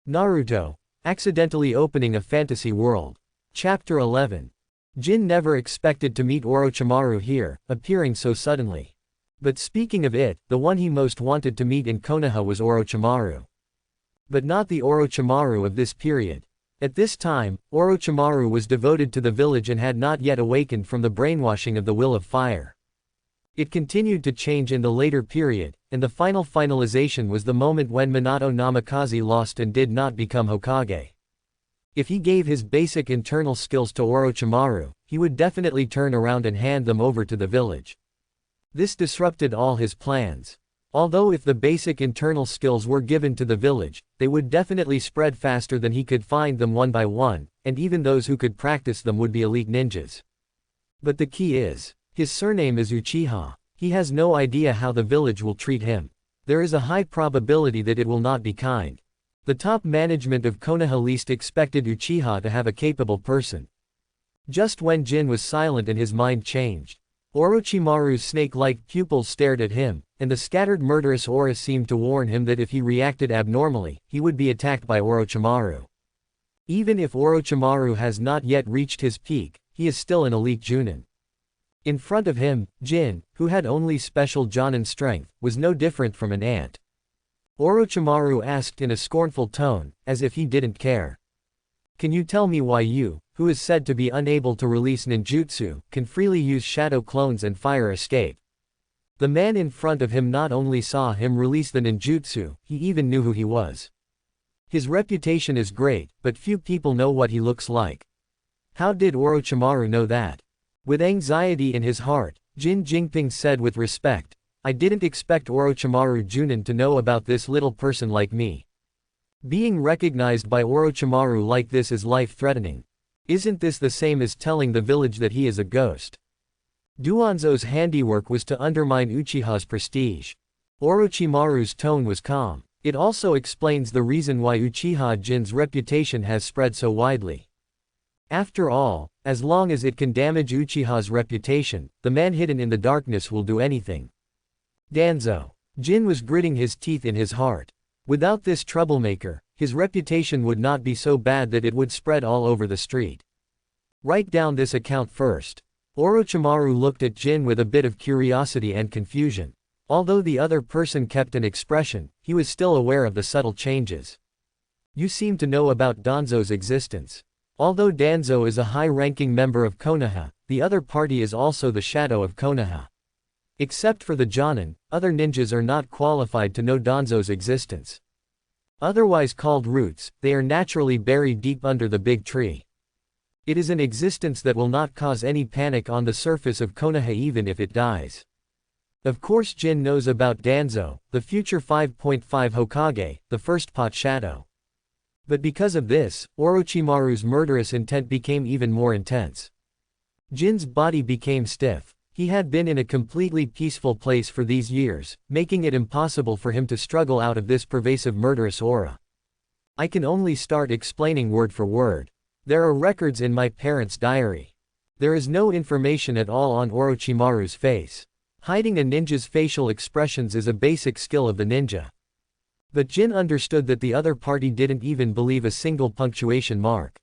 Naruto, accidentally opening a fantasy world. Chapter 11. Jin never expected to meet Orochimaru here, appearing so suddenly. But speaking of it, the one he most wanted to meet in Konoha was Orochimaru. But not the Orochimaru of this period. At this time, Orochimaru was devoted to the village and had not yet awakened from the brainwashing of the will of fire. It continued to change in the later period, and the final finalization was the moment when Minato Namikaze lost and did not become Hokage. If he gave his basic internal skills to Orochimaru, he would definitely turn around and hand them over to the village. This disrupted all his plans. Although if the basic internal skills were given to the village, they would definitely spread faster than he could find them one by one, and even those who could practice them would be elite ninjas. But the key is, his surname is Uchiha. He has no idea how the village will treat him. There is a high probability that it will not be kind. The top management of Konoha least expected Uchiha to have a capable person. Just when Jin was silent and his mind changed, Orochimaru's snake-like pupils stared at him, and the scattered murderous aura seemed to warn him that if he reacted abnormally, he would be attacked by Orochimaru. Even if Orochimaru has not yet reached his peak, he is still an elite Junin. In front of him, Jin, who had only special Jonin strength, was no different from an ant. Orochimaru asked in a scornful tone, as if he didn't care. Can you tell me why you, who is said to be unable to release ninjutsu, can freely use shadow clones and fire escape? The man in front of him not only saw him release the ninjutsu, he even knew who he was. His reputation is great, but few people know what he looks like. How did Orochimaru know that? With anxiety in his heart, Jin Jingping said with respect, I didn't expect Orochimaru Junin to know about this little person like me. Being recognized by Orochimaru like this is life-threatening. Isn't this the same as telling the village that he is a ghost? Duanzo's handiwork was to undermine Uchiha's prestige. Orochimaru's tone was calm. It also explains the reason why Uchiha Jin's reputation has spread so widely. After all, as long as it can damage Uchiha's reputation, the man hidden in the darkness will do anything. Danzo. Jin was gritting his teeth in his heart. Without this troublemaker, his reputation would not be so bad that it would spread all over the street. Write down this account first. Orochimaru looked at Jin with a bit of curiosity and confusion. Although the other person kept an expression, he was still aware of the subtle changes. You seem to know about Danzo's existence. Although Danzo is a high-ranking member of Konoha, the other party is also the shadow of Konoha. Except for the Jonin, other ninjas are not qualified to know Danzo's existence. Otherwise called roots, they are naturally buried deep under the big tree. It is an existence that will not cause any panic on the surface of Konoha even if it dies. Of course Jin knows about Danzo, the future 5.5 Hokage, the first pot shadow. But because of this, Orochimaru's murderous intent became even more intense. Jin's body became stiff. He had been in a completely peaceful place for these years, making it impossible for him to struggle out of this pervasive murderous aura. I can only start explaining word for word. There are records in my parents' diary. There is no information at all on Orochimaru's face. Hiding a ninja's facial expressions is a basic skill of the ninja. But Jin understood that the other party didn't even believe a single punctuation mark.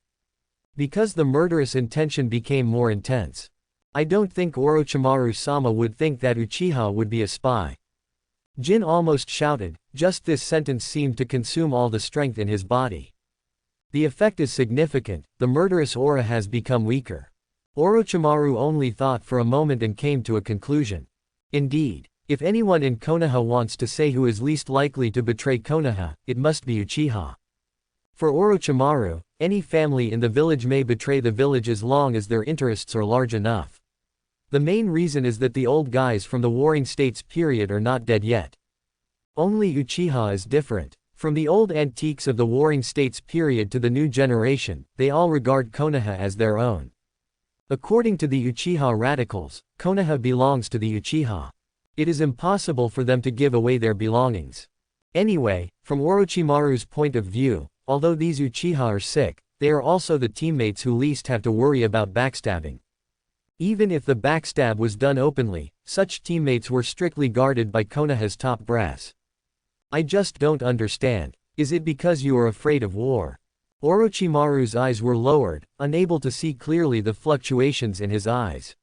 Because the murderous intention became more intense. I don't think Orochimaru-sama would think that Uchiha would be a spy. Jin almost shouted, just this sentence seemed to consume all the strength in his body. The effect is significant, the murderous aura has become weaker. Orochimaru only thought for a moment and came to a conclusion. Indeed, if anyone in Konoha wants to say who is least likely to betray Konoha, it must be Uchiha. For Orochimaru, any family in the village may betray the village as long as their interests are large enough. The main reason is that the old guys from the Warring States period are not dead yet. Only Uchiha is different. From the old antiques of the Warring States period to the new generation, they all regard Konoha as their own. According to the Uchiha radicals, Konoha belongs to the Uchiha. It is impossible for them to give away their belongings. Anyway, from Orochimaru's point of view, although these Uchiha are sick, they are also the teammates who least have to worry about backstabbing. Even if the backstab was done openly, such teammates were strictly guarded by Konoha's top brass. I just don't understand. Is it because you are afraid of war? Orochimaru's eyes were lowered, unable to see clearly the fluctuations in his eyes.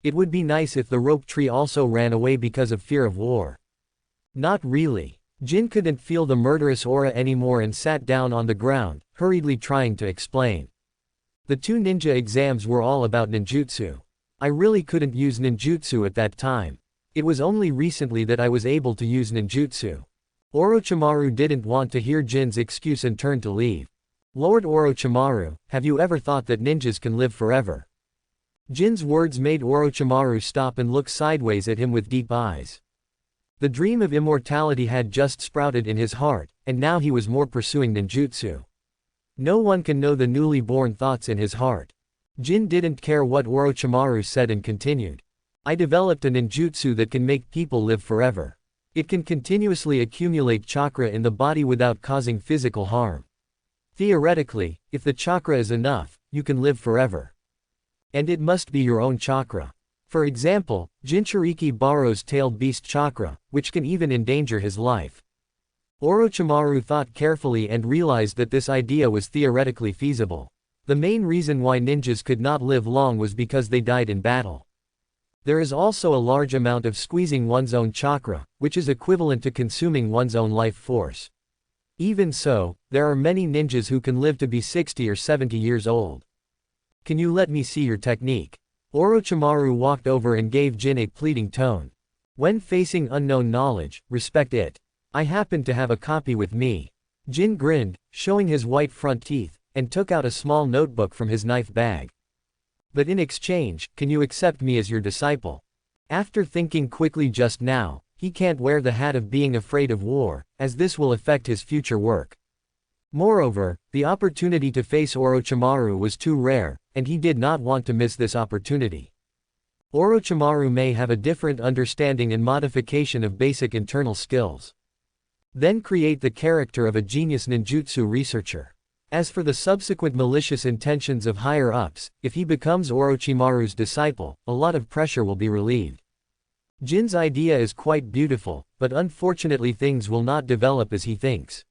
It would be nice if the rope tree also ran away because of fear of war. Not really. Jin couldn't feel the murderous aura anymore and sat down on the ground, hurriedly trying to explain. The 2 ninja exams were all about ninjutsu. I really couldn't use ninjutsu at that time. It was only recently that I was able to use ninjutsu. Orochimaru didn't want to hear Jin's excuse and turned to leave. Lord Orochimaru, have you ever thought that ninjas can live forever? Jin's words made Orochimaru stop and look sideways at him with deep eyes. The dream of immortality had just sprouted in his heart, and now he was more pursuing ninjutsu. No one can know the newly born thoughts in his heart. Jin didn't care what Orochimaru said and continued. I developed a ninjutsu that can make people live forever. It can continuously accumulate chakra in the body without causing physical harm. Theoretically, if the chakra is enough, you can live forever. And it must be your own chakra. For example, Jinchuriki borrows tailed beast chakra, which can even endanger his life. Orochimaru thought carefully and realized that this idea was theoretically feasible. The main reason why ninjas could not live long was because they died in battle. There is also a large amount of squeezing one's own chakra, which is equivalent to consuming one's own life force. Even so, there are many ninjas who can live to be 60 or 70 years old. Can you let me see your technique? Orochimaru walked over and gave Jin a pleading tone. When facing unknown knowledge, respect it. I happen to have a copy with me. Jin grinned, showing his white front teeth, and took out a small notebook from his knife bag. But in exchange, can you accept me as your disciple? After thinking quickly just now, he can't wear the hat of being afraid of war, as this will affect his future work. Moreover, the opportunity to face Orochimaru was too rare, and he did not want to miss this opportunity. Orochimaru may have a different understanding and modification of basic internal skills. Then create the character of a genius ninjutsu researcher. As for the subsequent malicious intentions of higher-ups, if he becomes Orochimaru's disciple, a lot of pressure will be relieved. Jin's idea is quite beautiful, but unfortunately things will not develop as he thinks.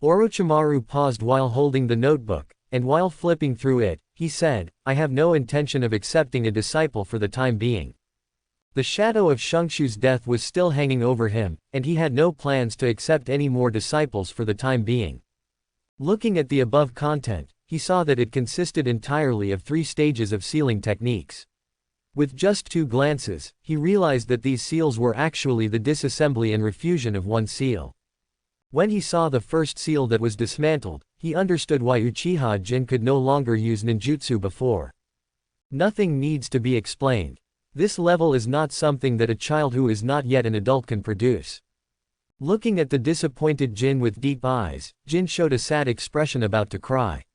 Orochimaru paused while holding the notebook, and while flipping through it, he said, I have no intention of accepting a disciple for the time being. The shadow of Shungshu's death was still hanging over him, and he had no plans to accept any more disciples for the time being. Looking at the above content, he saw that it consisted entirely of 3 stages of sealing techniques. With just 2 glances, he realized that these seals were actually the disassembly and refusion of one seal. When he saw the first seal that was dismantled, he understood why Uchiha Jin could no longer use ninjutsu before. Nothing needs to be explained. This level is not something that a child who is not yet an adult can produce. Looking at the disappointed Jin with deep eyes, Jin showed a sad expression about to cry.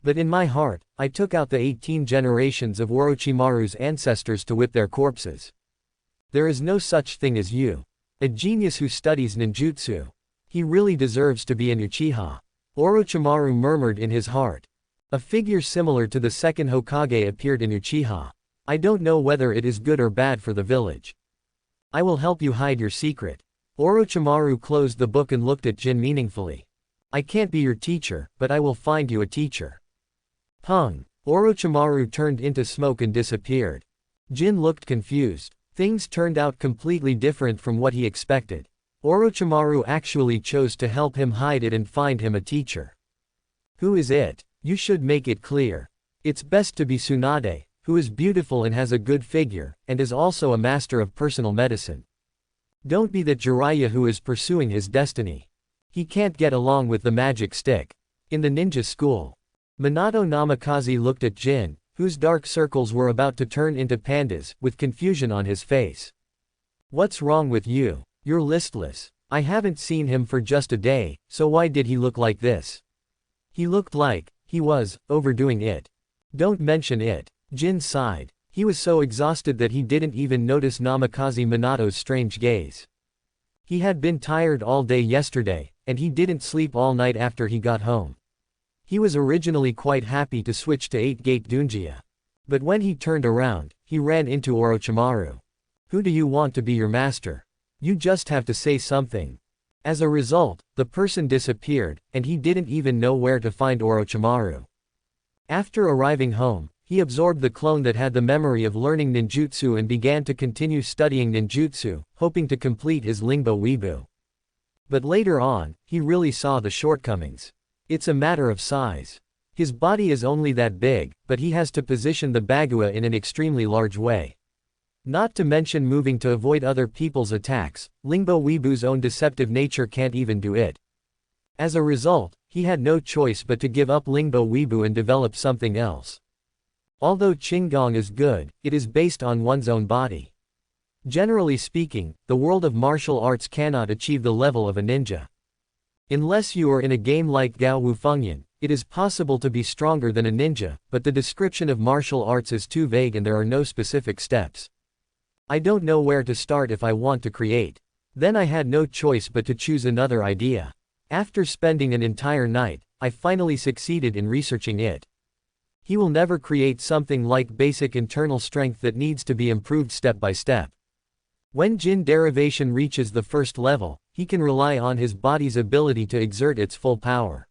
But in my heart, I took out the 18 generations of Orochimaru's ancestors to whip their corpses. There is no such thing as you. A genius who studies ninjutsu. He really deserves to be an Uchiha. Orochimaru murmured in his heart. A figure similar to the second Hokage appeared in Uchiha. I don't know whether it is good or bad for the village. I will help you hide your secret. Orochimaru closed the book and looked at Jin meaningfully. I can't be your teacher, but I will find you a teacher. Pung. Orochimaru turned into smoke and disappeared. Jin looked confused. Things turned out completely different from what he expected. Orochimaru actually chose to help him hide it and find him a teacher. Who is it? You should make it clear. It's best to be Tsunade, who is beautiful and has a good figure, and is also a master of personal medicine. Don't be that Jiraiya who is pursuing his destiny. He can't get along with the magic stick. In the ninja school, Minato Namikaze looked at Jin, whose dark circles were about to turn into pandas, with confusion on his face. What's wrong with you? You're listless. I haven't seen him for just a day, so why did he look like this? He looked like he was overdoing it. Don't mention it. Jin sighed. He was so exhausted that he didn't even notice Namikaze Minato's strange gaze. He had been tired all day yesterday, and he didn't sleep all night after he got home. He was originally quite happy to switch to 8-gate Dunjia. But when he turned around, he ran into Orochimaru. Who do you want to be your master? You just have to say something. As a result, the person disappeared, and he didn't even know where to find Orochimaru. After arriving home, he absorbed the clone that had the memory of learning ninjutsu and began to continue studying ninjutsu, hoping to complete his Lingbo Weebu. But later on, he really saw the shortcomings. It's a matter of size. His body is only that big, but he has to position the Bagua in an extremely large way. Not to mention moving to avoid other people's attacks, Lingbo Weebu's own deceptive nature can't even do it. As a result, he had no choice but to give up Lingbo Weebu and develop something else. Although Qinggong is good, it is based on one's own body. Generally speaking, the world of martial arts cannot achieve the level of a ninja. Unless you are in a game like Gao Wu Fengyan, it is possible to be stronger than a ninja, but the description of martial arts is too vague and there are no specific steps. I don't know where to start if I want to create. Then I had no choice but to choose another idea. After spending an entire night, I finally succeeded in researching it. He will never create something like basic internal strength that needs to be improved step by step. When Jin derivation reaches the first level, he can rely on his body's ability to exert its full power.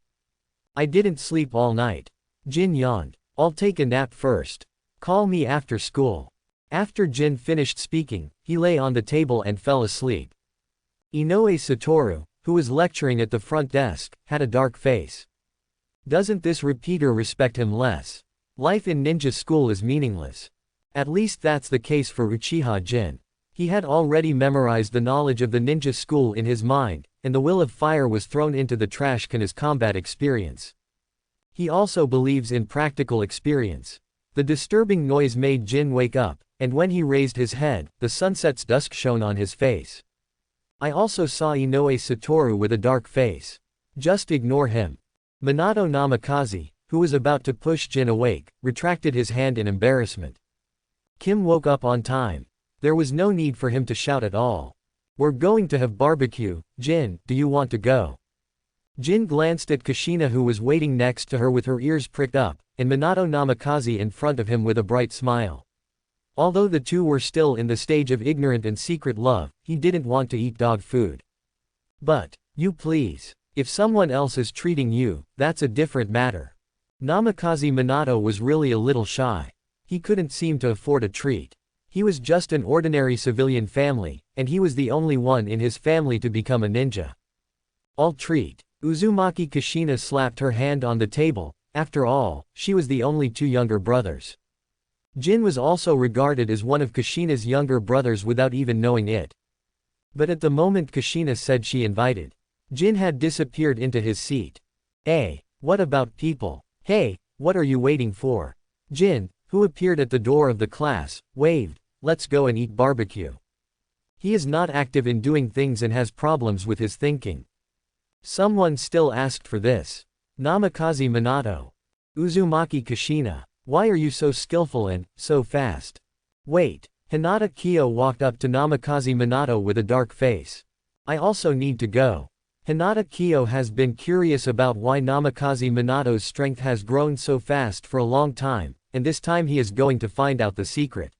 I didn't sleep all night. Jin yawned. I'll take a nap first. Call me after school. After Jin finished speaking, he lay on the table and fell asleep. Inoue Satoru, who was lecturing at the front desk, had a dark face. Doesn't this repeater respect him less? Life in ninja school is meaningless. At least that's the case for Uchiha Jin. He had already memorized the knowledge of the ninja school in his mind, and the will of fire was thrown into the trash can as combat experience. He also believes in practical experience. The disturbing noise made Jin wake up, and when he raised his head, the sunset's dusk shone on his face. I also saw Inoue Satoru with a dark face. Just ignore him. Minato Namikaze, who was about to push Jin awake, retracted his hand in embarrassment. Kim woke up on time. There was no need for him to shout at all. We're going to have barbecue, Jin, do you want to go? Jin glanced at Kushina who was waiting next to her with her ears pricked up, and Minato Namikaze in front of him with a bright smile. Although the two were still in the stage of ignorant and secret love, he didn't want to eat dog food. But, you please. If someone else is treating you, that's a different matter. Namikaze Minato was really a little shy. He couldn't seem to afford a treat. He was just an ordinary civilian family, and he was the only one in his family to become a ninja. I'll treat. Uzumaki Kushina slapped her hand on the table. After all, she was the only two younger brothers. Jin was also regarded as one of Kushina's younger brothers without even knowing it. But at the moment Kushina said she invited, Jin had disappeared into his seat. Hey, what about people? Hey, what are you waiting for? Jin, who appeared at the door of the class, waved, let's go and eat barbecue. He is not active in doing things and has problems with his thinking. Someone still asked for this. Namikaze Minato. Uzumaki Kushina. Why are you so skillful and so fast? Wait. Hinata Kyo walked up to Namikaze Minato with a dark face. I also need to go. Hinata Kyo has been curious about why Namikaze Minato's strength has grown so fast for a long time, and this time he is going to find out the secret.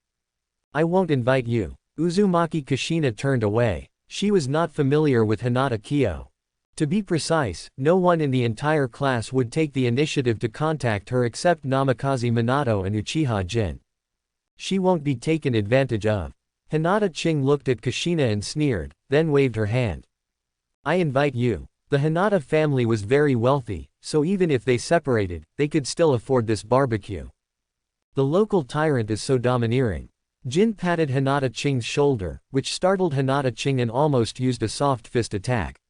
I won't invite you. Uzumaki Kushina turned away. She was not familiar with Hinata Kyo. To be precise, no one in the entire class would take the initiative to contact her except Namikaze Minato and Uchiha Jin. She won't be taken advantage of. Hinata Ching looked at Kushina and sneered, then waved her hand. I invite you. The Hinata family was very wealthy, so even if they separated, they could still afford this barbecue. The local tyrant is so domineering. Jin patted Hinata Ching's shoulder, which startled Hinata Ching and almost used a soft fist attack.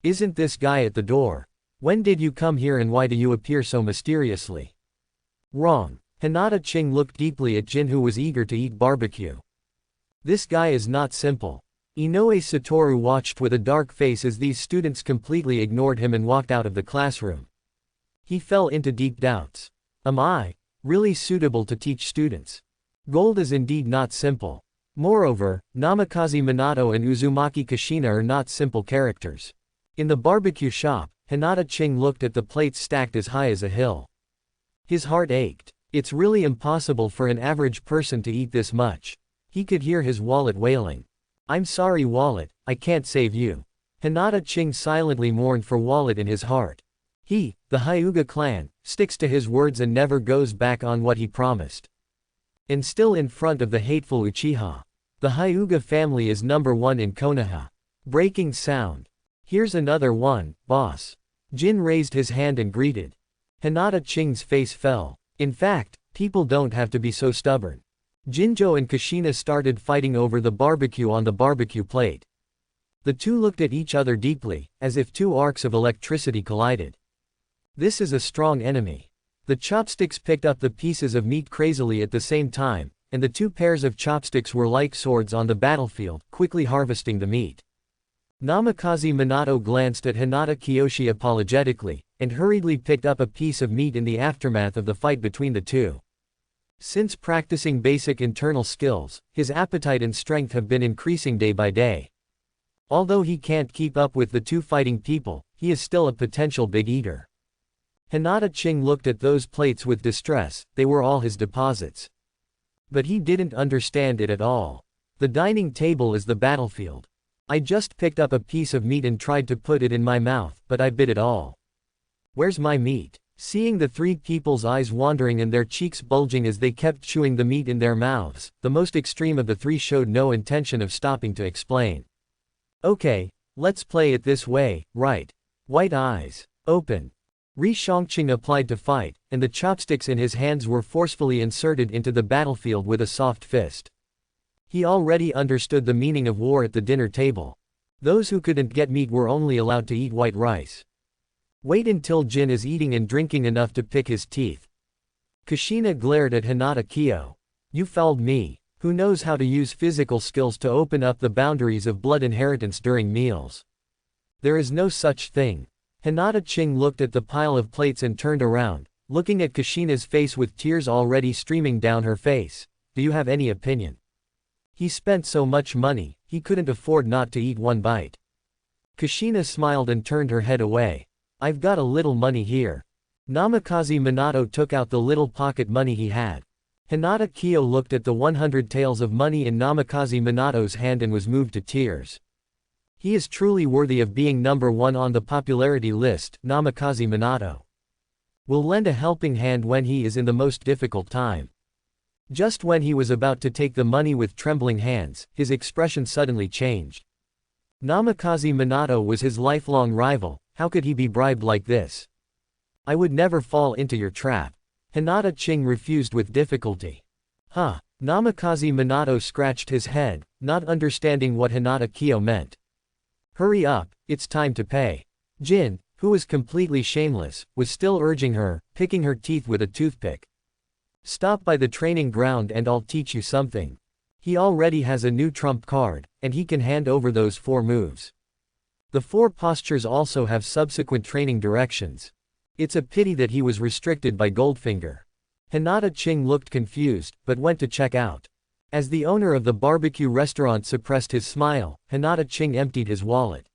Isn't this guy at the door? When did you come here and why do you appear so mysteriously? Wrong. Hinata Ching looked deeply at Jin who was eager to eat barbecue. This guy is not simple. Inoue Satoru watched with a dark face as these students completely ignored him and walked out of the classroom. He fell into deep doubts. Am I really suitable to teach students? Gold is indeed not simple. Moreover, Namikaze Minato and Uzumaki Kushina are not simple characters. In the barbecue shop, Hinata Ching looked at the plates stacked as high as a hill. His heart ached. It's really impossible for an average person to eat this much. He could hear his wallet wailing. I'm sorry wallet, I can't save you. Hinata Ching silently mourned for Wallet in his heart. He, the Hyuga clan, sticks to his words and never goes back on what he promised. And still in front of the hateful Uchiha. The Hyuga family is number 1 in Konoha. Breaking sound. Here's another one, boss. Jin raised his hand and greeted. Hinata Ching's face fell. In fact, people don't have to be so stubborn. Jinjo and Kushina started fighting over the barbecue on the barbecue plate. The two looked at each other deeply, as if two arcs of electricity collided. This is a strong enemy. The chopsticks picked up the pieces of meat crazily at the same time, and the two pairs of chopsticks were like swords on the battlefield, quickly harvesting the meat. Namikaze Minato glanced at Hinata Kiyoshi apologetically, and hurriedly picked up a piece of meat in the aftermath of the fight between the two. Since practicing basic internal skills, his appetite and strength have been increasing day by day. Although he can't keep up with the two fighting people, he is still a potential big eater. Hinata Ching looked at those plates with distress, they were all his deposits. But he didn't understand it at all. The dining table is the battlefield. I just picked up a piece of meat and tried to put it in my mouth, but I bit it all. Where's my meat? Seeing the three people's eyes wandering and their cheeks bulging as they kept chewing the meat in their mouths, the most extreme of the three showed no intention of stopping to explain. Okay, let's play it this way, right? White eyes. Open. Ri Shangqing applied to fight, and the chopsticks in his hands were forcefully inserted into the battlefield with a soft fist. He already understood the meaning of war at the dinner table. Those who couldn't get meat were only allowed to eat white rice. Wait until Jin is eating and drinking enough to pick his teeth. Kushina glared at Hinata Kiyo. You fouled me. Who knows how to use physical skills to open up the boundaries of blood inheritance during meals? There is no such thing. Hinata Ching looked at the pile of plates and turned around, looking at Kushina's face with tears already streaming down her face. Do you have any opinion? He spent so much money, he couldn't afford not to eat one bite. Kushina smiled and turned her head away. I've got a little money here. Namikaze Minato took out the little pocket money he had. Hinata Kiyo looked at the 100 taels of money in Namikaze Minato's hand and was moved to tears. He is truly worthy of being number 1 on the popularity list, Namikaze Minato. Will lend a helping hand when he is in the most difficult time. Just when he was about to take the money with trembling hands, his expression suddenly changed. Namikaze Minato was his lifelong rival, how could he be bribed like this? I would never fall into your trap. Hinata Ching refused with difficulty. Huh. Namikaze Minato scratched his head, not understanding what Hinata Kiyo meant. Hurry up, it's time to pay. Jin, who was completely shameless, was still urging her, picking her teeth with a toothpick. Stop by the training ground and I'll teach you something. He already has a new trump card, and he can hand over those 4 moves. The 4 postures also have subsequent training directions. It's a pity that he was restricted by Goldfinger. Hinata Ching looked confused, but went to check out. As the owner of the barbecue restaurant suppressed his smile, Hinata Ching emptied his wallet.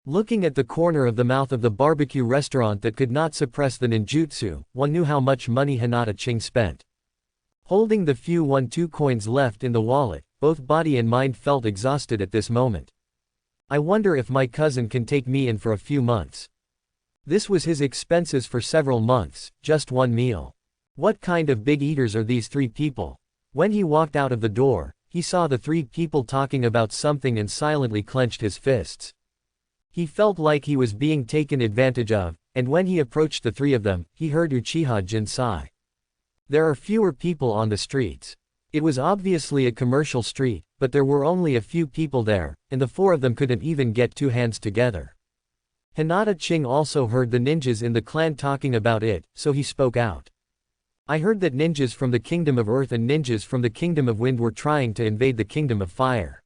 Looking at the corner of the mouth of the barbecue restaurant that could not suppress the ninjutsu, one knew how much money Hinata Ching spent. Holding the few 1-2 coins left in the wallet, both body and mind felt exhausted at this moment. I wonder if my cousin can take me in for a few months. This was his expenses for several months, just one meal. What kind of big eaters are these 3 people? When he walked out of the door, he saw the 3 people talking about something and silently clenched his fists. He felt like he was being taken advantage of, and when he approached the 3 of them, he heard Uchiha Jin sigh. There are fewer people on the streets. It was obviously a commercial street, but there were only a few people there, and the 4 of them couldn't even get 2 hands together. Hinata Ching also heard the ninjas in the clan talking about it, so he spoke out. I heard that ninjas from the Kingdom of Earth and ninjas from the Kingdom of Wind were trying to invade the Kingdom of Fire.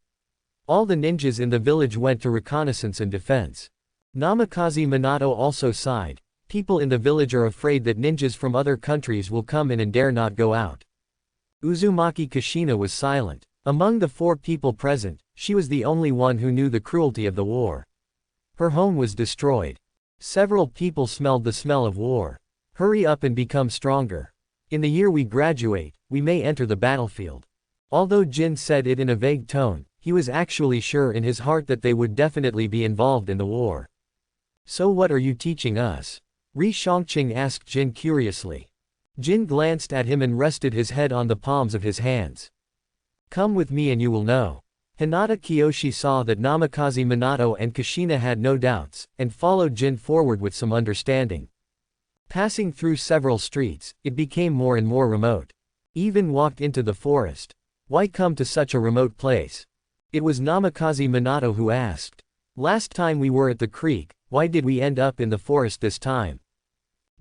All the ninjas in the village went to reconnaissance and defense. Namikaze Minato also sighed. People in the village are afraid that ninjas from other countries will come in and dare not go out. Uzumaki Kushina was silent. Among the 4 people present, she was the only one who knew the cruelty of the war. Her home was destroyed. Several people smelled the smell of war. Hurry up and become stronger. In the year we graduate, we may enter the battlefield. Although Jin said it in a vague tone, he was actually sure in his heart that they would definitely be involved in the war. So what are you teaching us? Ri Shangqing asked Jin curiously. Jin glanced at him and rested his head on the palms of his hands. Come with me and you will know. Hinata Kiyoshi saw that Namikaze Minato and Kushina had no doubts, and followed Jin forward with some understanding. Passing through several streets, it became more and more remote. Even walked into the forest. Why come to such a remote place? It was Namikaze Minato who asked. Last time we were at the creek, why did we end up in the forest this time?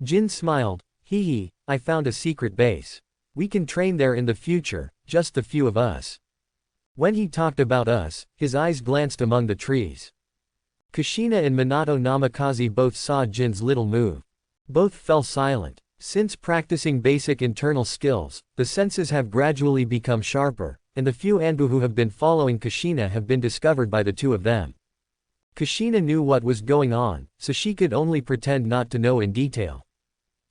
Jin smiled. Hee, I found a secret base. We can train there in the future, just the few of us. When he talked about us, his eyes glanced among the trees. Kushina and Minato Namikaze both saw Jin's little move. Both fell silent. Since practicing basic internal skills, the senses have gradually become sharper, and the few Anbu who have been following Kushina have been discovered by the two of them. Kushina knew what was going on, so she could only pretend not to know in detail.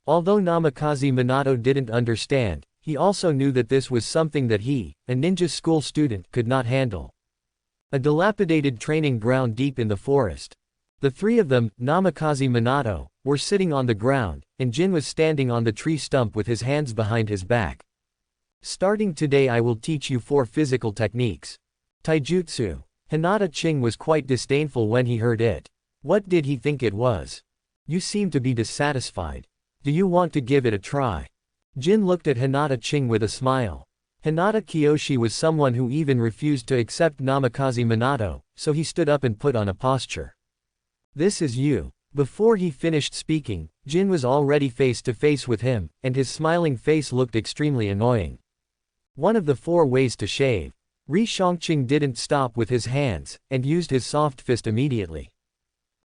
Although Namikaze Minato didn't understand, he also knew that this was something that he, a ninja school student, could not handle. A dilapidated training ground deep in the forest. The three of them, Namikaze Minato, were sitting on the ground, and Jin was standing on the tree stump with his hands behind his back. Starting today I will teach you 4 physical techniques. Taijutsu. Hinata Ching was quite disdainful when he heard it. What did he think it was? You seem to be dissatisfied. Do you want to give it a try? Jin looked at Hinata Ching with a smile. Hinata Kiyoshi was someone who even refused to accept Namikaze Minato, so he stood up and put on a posture. This is you. Before he finished speaking, Jin was already face to face with him, and his smiling face looked extremely annoying. One of the 4 ways to shave. Ri Shangqing didn't stop with his hands, and used his soft fist immediately.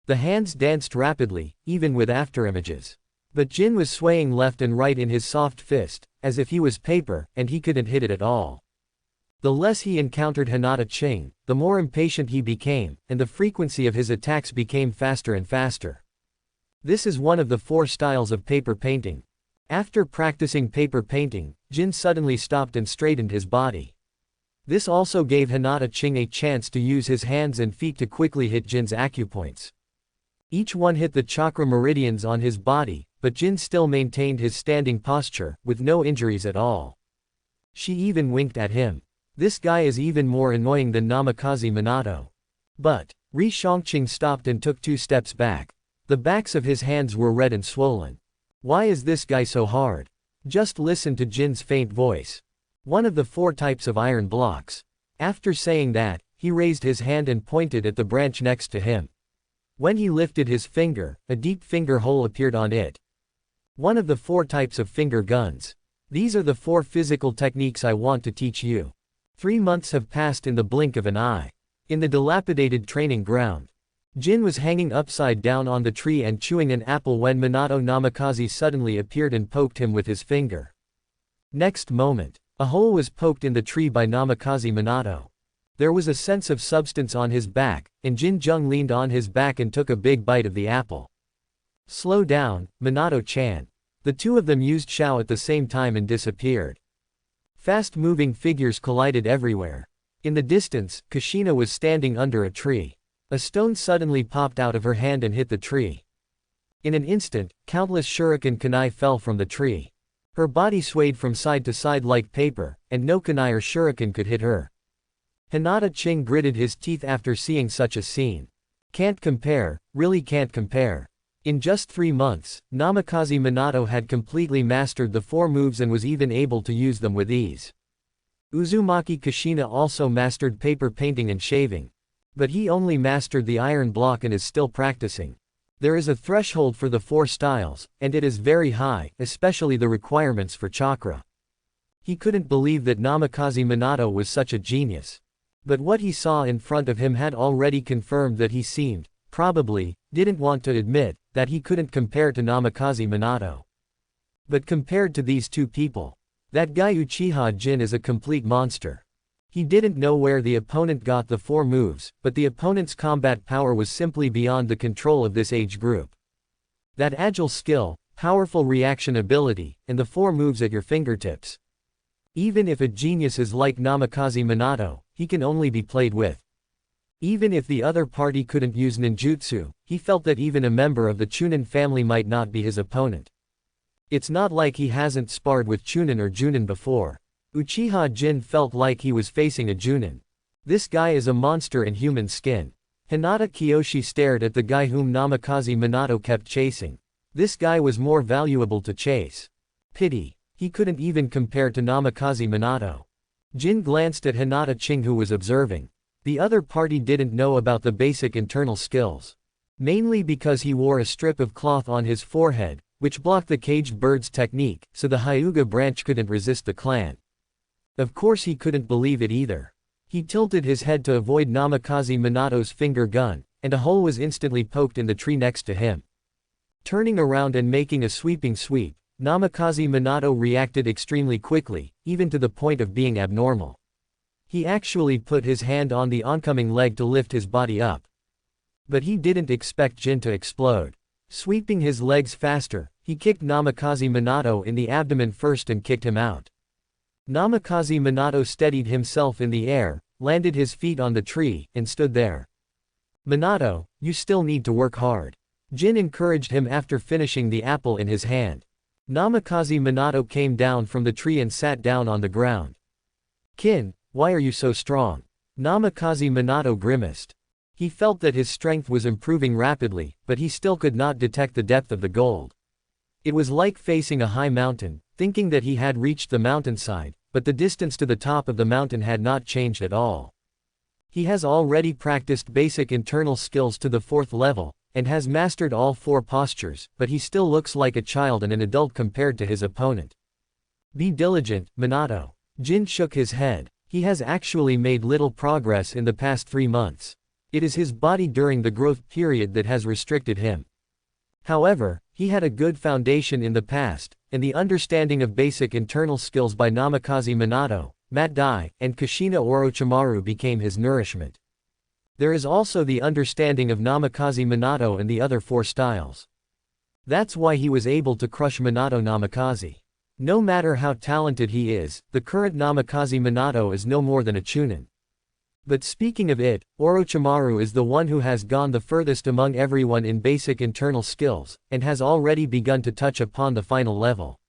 The hands danced rapidly, even with afterimages. But Jin was swaying left and right in his soft fist, as if he was paper, and he couldn't hit it at all. The less he encountered Hinata Ching, the more impatient he became, and the frequency of his attacks became faster and faster. This is one of the 4 styles of paper painting. After practicing paper painting, Jin suddenly stopped and straightened his body. This also gave Hinata Ching a chance to use his hands and feet to quickly hit Jin's acupoints. Each one hit the chakra meridians on his body, but Jin still maintained his standing posture, with no injuries at all. She even winked at him. This guy is even more annoying than Namikaze Minato. But, Ri Shangqing stopped and took 2 steps back. The backs of his hands were red and swollen. Why is this guy so hard? Just listen to Jin's faint voice. One of the 4 types of iron blocks. After saying that, he raised his hand and pointed at the branch next to him. When he lifted his finger, a deep finger hole appeared on it. One of the 4 types of finger guns. These are the 4 physical techniques I want to teach you. 3 months have passed in the blink of an eye. In the dilapidated training ground. Jin was hanging upside down on the tree and chewing an apple when Minato Namikaze suddenly appeared and poked him with his finger. Next moment, a hole was poked in the tree by Namikaze Minato. There was a sense of substance on his back, and Jin Jung leaned on his back and took a big bite of the apple. Slow down, Minato-chan. The 2 of them used Shao at the same time and disappeared. Fast-moving figures collided everywhere. In the distance, Kushina was standing under a tree. A stone suddenly popped out of her hand and hit the tree. In an instant, countless shuriken kunai fell from the tree. Her body swayed from side to side like paper, and no kunai or shuriken could hit her. Hinata Ching gritted his teeth after seeing such a scene. Can't compare, really can't compare. In just 3 months, Namikaze Minato had completely mastered the 4 moves and was even able to use them with ease. Uzumaki Kushina also mastered paper painting and shaving. But he only mastered the iron block and is still practicing. There is a threshold for the 4 styles, and it is very high, especially the requirements for chakra. He couldn't believe that Namikaze Minato was such a genius. But what he saw in front of him had already confirmed that he seemed, probably, didn't want to admit, that he couldn't compare to Namikaze Minato. But compared to these 2 people, that guy Uchiha Jin is a complete monster. He didn't know where the opponent got the 4 moves, but the opponent's combat power was simply beyond the control of this age group. That agile skill, powerful reaction ability, and the 4 moves at your fingertips. Even if a genius is like Namikaze Minato, he can only be played with. Even if the other party couldn't use ninjutsu, he felt that even a member of the Chunin family might not be his opponent. It's not like he hasn't sparred with Chunin or Junin before. Uchiha Jin felt like he was facing a Junin. This guy is a monster in human skin. Hinata Kiyoshi stared at the guy whom Namikaze Minato kept chasing. This guy was more valuable to chase. Pity. He couldn't even compare to Namikaze Minato. Jin glanced at Hinata Ching, who was observing. The other party didn't know about the basic internal skills. Mainly because he wore a strip of cloth on his forehead, which blocked the caged bird's technique, so the Hyuga branch couldn't resist the clan. Of course he couldn't believe it either. He tilted his head to avoid Namikaze Minato's finger gun, and a hole was instantly poked in the tree next to him. Turning around and making a sweeping sweep, Namikaze Minato reacted extremely quickly, even to the point of being abnormal. He actually put his hand on the oncoming leg to lift his body up. But he didn't expect Jin to explode. Sweeping his legs faster, he kicked Namikaze Minato in the abdomen first and kicked him out. Namikaze Minato steadied himself in the air, landed his feet on the tree, and stood there. "Minato, you still need to work hard." Jin encouraged him after finishing the apple in his hand. Namikaze Minato came down from the tree and sat down on the ground. "Kin, why are you so strong?" Namikaze Minato grimaced. He felt that his strength was improving rapidly, but he still could not detect the depth of the gold. It was like facing a high mountain, thinking that he had reached the mountainside, but the distance to the top of the mountain had not changed at all. He has already practiced basic internal skills to the 4th level, and has mastered all 4 postures, but he still looks like a child and an adult compared to his opponent. "Be diligent, Minato." Jin shook his head. He has actually made little progress in the past 3 months. It is his body during the growth period that has restricted him. However, he had a good foundation in the past, and the understanding of basic internal skills by Namikaze Minato, Mat Dai, and Kushina Orochimaru became his nourishment. There is also the understanding of Namikaze Minato and the other 4 styles. That's why he was able to crush Minato Namikaze. No matter how talented he is, the current Namikaze Minato is no more than a Chunin. But speaking of it, Orochimaru is the one who has gone the furthest among everyone in basic internal skills, and has already begun to touch upon the final level.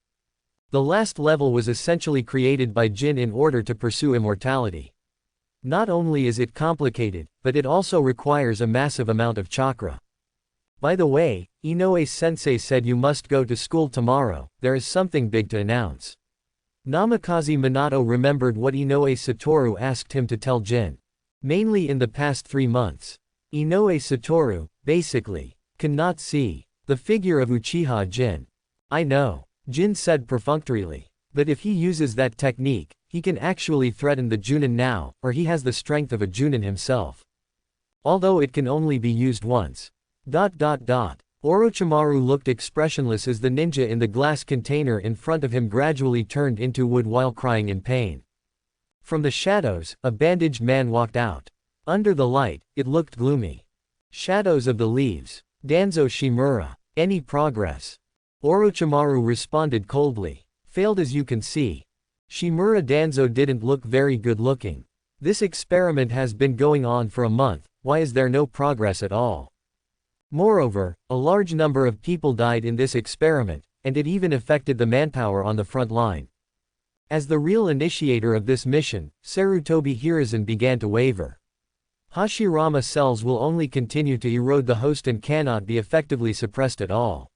The last level was essentially created by Jin in order to pursue immortality. Not only is it complicated, but it also requires a massive amount of chakra. By the way, Inoue-sensei said you must go to school tomorrow, there is something big to announce. Namikaze Minato remembered what Inoue Satoru asked him to tell Jin. Mainly in the past 3 months. Inoue Satoru, basically, cannot see the figure of Uchiha Jin. "I know," Jin said perfunctorily. "But if he uses that technique, he can actually threaten the Junin now, or he has the strength of a Junin himself. Although it can only be used once." Orochimaru looked expressionless as the ninja in the glass container in front of him gradually turned into wood while crying in pain. From the shadows, a bandaged man walked out. Under the light, it looked gloomy. "Shadows of the leaves. Danzo Shimura. Any progress?" Orochimaru responded coldly. "Failed as you can see." Shimura Danzo didn't look very good looking. "This experiment has been going on for a month, why is there no progress at all? Moreover, a large number of people died in this experiment, and it even affected the manpower on the front line." As the real initiator of this mission, Sarutobi Hiruzen began to waver. Hashirama cells will only continue to erode the host and cannot be effectively suppressed at all.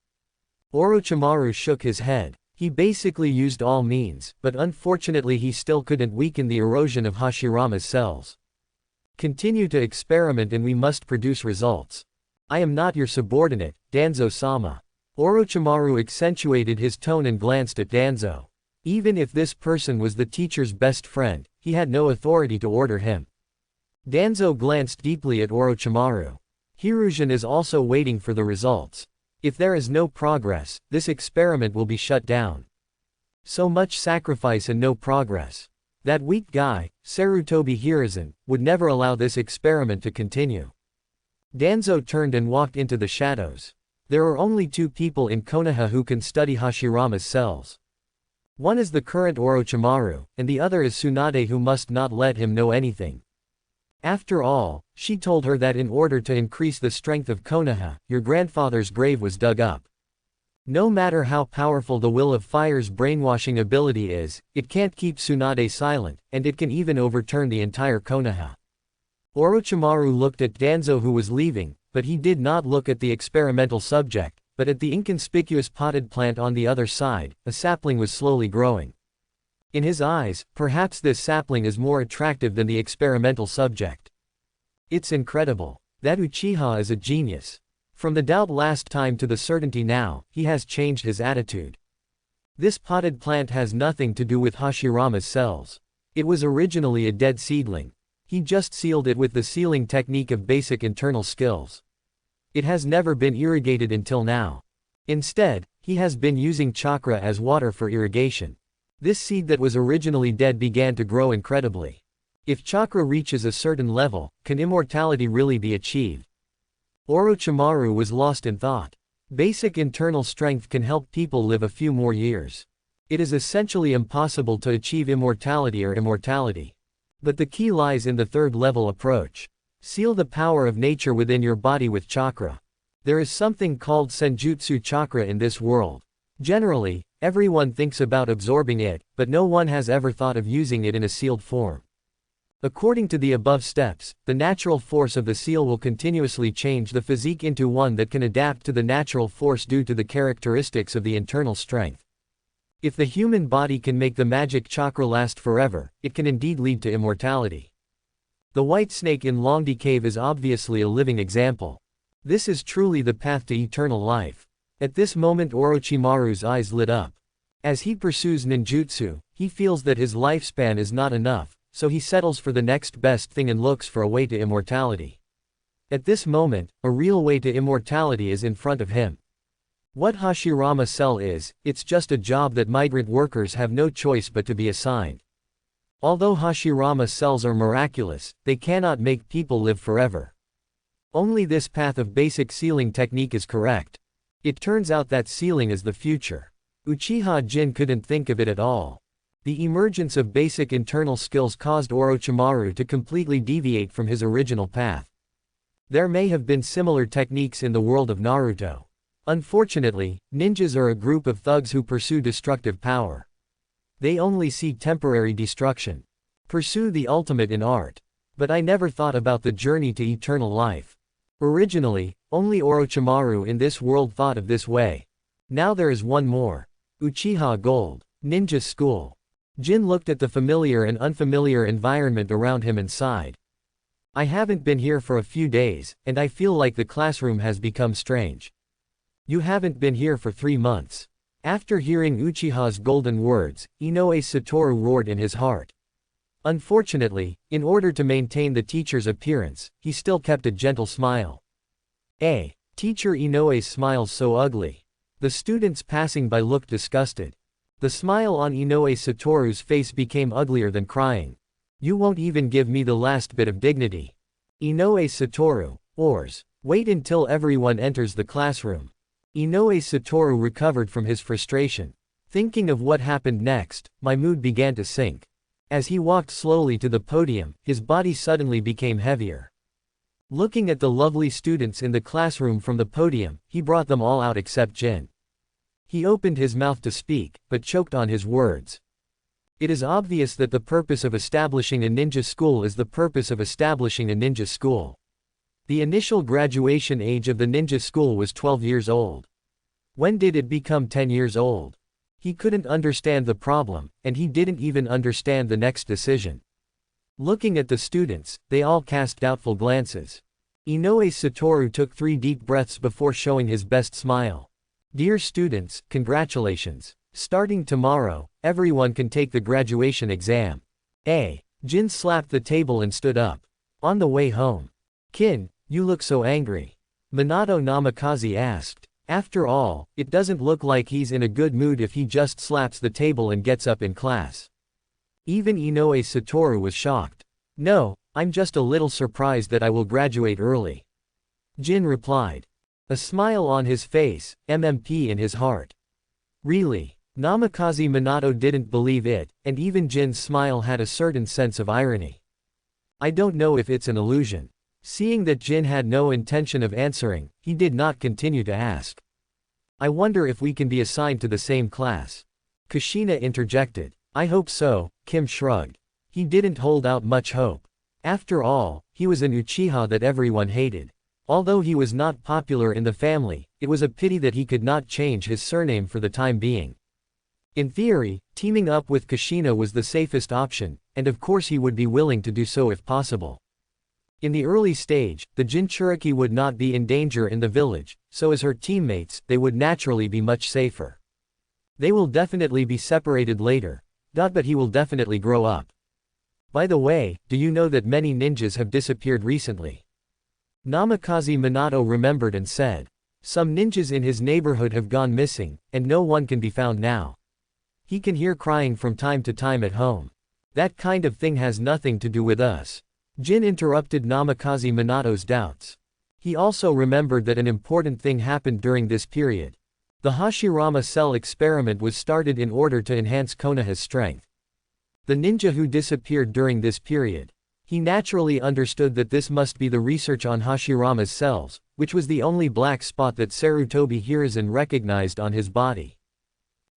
Orochimaru shook his head. He basically used all means, but unfortunately he still couldn't weaken the erosion of Hashirama's cells. "Continue to experiment and we must produce results. I am not your subordinate, Danzo-sama." Orochimaru accentuated his tone and glanced at Danzo. Even if this person was the teacher's best friend, he had no authority to order him. Danzo glanced deeply at Orochimaru. "Hiruzen is also waiting for the results. If there is no progress, this experiment will be shut down." So much sacrifice and no progress. That weak guy, Sarutobi Hiruzen, would never allow this experiment to continue. Danzo turned and walked into the shadows. There are only 2 people in Konoha who can study Hashirama's cells. One is the current Orochimaru, and the other is Tsunade, who must not let him know anything. After all, she told her that in order to increase the strength of Konoha, your grandfather's grave was dug up. No matter how powerful the Will of Fire's brainwashing ability is, it can't keep Tsunade silent, and it can even overturn the entire Konoha. Orochimaru looked at Danzo, who was leaving, but he did not look at the experimental subject, but at the inconspicuous potted plant on the other side. A sapling was slowly growing. In his eyes, perhaps this sapling is more attractive than the experimental subject. It's incredible. That Uchiha is a genius. From the doubt last time to the certainty now, he has changed his attitude. This potted plant has nothing to do with Hashirama's cells. It was originally a dead seedling. He just sealed it with the sealing technique of basic internal skills. It has never been irrigated until now. Instead, he has been using chakra as water for irrigation. This seed that was originally dead began to grow incredibly. If chakra reaches a certain level, can immortality really be achieved? Orochimaru was lost in thought. Basic internal strength can help people live a few more years. It is essentially impossible to achieve immortality or immortality. But the key lies in the third level approach. Seal the power of nature within your body with chakra. There is something called senjutsu chakra in this world. Generally, everyone thinks about absorbing it, but no one has ever thought of using it in a sealed form. According to the above steps, the natural force of the seal will continuously change the physique into one that can adapt to the natural force due to the characteristics of the internal strength. If the human body can make the magic chakra last forever, it can indeed lead to immortality. The white snake in Longdi Cave is obviously a living example. This is truly the path to eternal life. At this moment Orochimaru's eyes lit up. As he pursues ninjutsu, he feels that his lifespan is not enough, so he settles for the next best thing and looks for a way to immortality. At this moment, a real way to immortality is in front of him. What Hashirama Cell is, it's just a job that migrant workers have no choice but to be assigned. Although Hashirama cells are miraculous, they cannot make people live forever. Only this path of basic sealing technique is correct. It turns out that sealing is the future. Uchiha Jin couldn't think of it at all. The emergence of basic internal skills caused Orochimaru to completely deviate from his original path. There may have been similar techniques in the world of Naruto. Unfortunately, ninjas are a group of thugs who pursue destructive power. They only see temporary destruction. Pursue the ultimate in art. But I never thought about the journey to eternal life. Originally, only Orochimaru in this world thought of this way. Now there is one more. Uchiha Gold. Ninja School. Jin looked at the familiar and unfamiliar environment around him and sighed. I haven't been here for a few days, and I feel like the classroom has become strange. You haven't been here for 3 months. After hearing Uchiha's golden words, Inoue Satoru roared in his heart. Unfortunately, in order to maintain the teacher's appearance, he still kept a gentle smile. Teacher Inoue's smile's so ugly. The students passing by looked disgusted. The smile on Inoue Satoru's face became uglier than crying. You won't even give me the last bit of dignity. Inoue Satoru, Ors. Wait until everyone enters the classroom. Inoue Satoru recovered from his frustration. Thinking of what happened next, my mood began to sink. As he walked slowly to the podium, his body suddenly became heavier. Looking at the lovely students in the classroom from the podium, he brought them all out except Jin. He opened his mouth to speak, but choked on his words. It is obvious that the purpose of establishing a ninja school is the purpose of establishing a ninja school. The initial graduation age of the ninja school was 12 years old. When did it become 10 years old? He couldn't understand the problem, and he didn't even understand the next decision. Looking at the students, they all cast doubtful glances. Inoue Satoru took 3 deep breaths before showing his best smile. Dear students, congratulations. Starting tomorrow, everyone can take the graduation exam. Jin slapped the table and stood up. On the way home. Kin, you look so angry. Minato Namikaze asked. After all, it doesn't look like he's in a good mood if he just slaps the table and gets up in class. Even Inoue Satoru was shocked. No, I'm just a little surprised that I will graduate early. Jin replied. A smile on his face, MMP in his heart. Really? Namikaze Minato didn't believe it, and even Jin's smile had a certain sense of irony. I don't know if it's an illusion. Seeing that Jin had no intention of answering, he did not continue to ask. I wonder if we can be assigned to the same class. Kushina interjected. I hope so, Kim shrugged. He didn't hold out much hope. After all, he was an Uchiha that everyone hated. Although he was not popular in the family, it was a pity that he could not change his surname for the time being. In theory, teaming up with Kushina was the safest option, and of course he would be willing to do so if possible. In the early stage, the Jinchuriki would not be in danger in the village, so as her teammates, they would naturally be much safer. They will definitely be separated later. But he will definitely grow up. By the way, do you know that many ninjas have disappeared recently? Namikaze Minato remembered and said. Some ninjas in his neighborhood have gone missing, and no one can be found now. He can hear crying from time to time at home. That kind of thing has nothing to do with us. Jin interrupted Namikaze Minato's doubts. He also remembered that an important thing happened during this period. The Hashirama cell experiment was started in order to enhance Konoha's strength. The ninja who disappeared during this period. He naturally understood that this must be the research on Hashirama's cells, which was the only black spot that Sarutobi Hiruzen recognized on his body.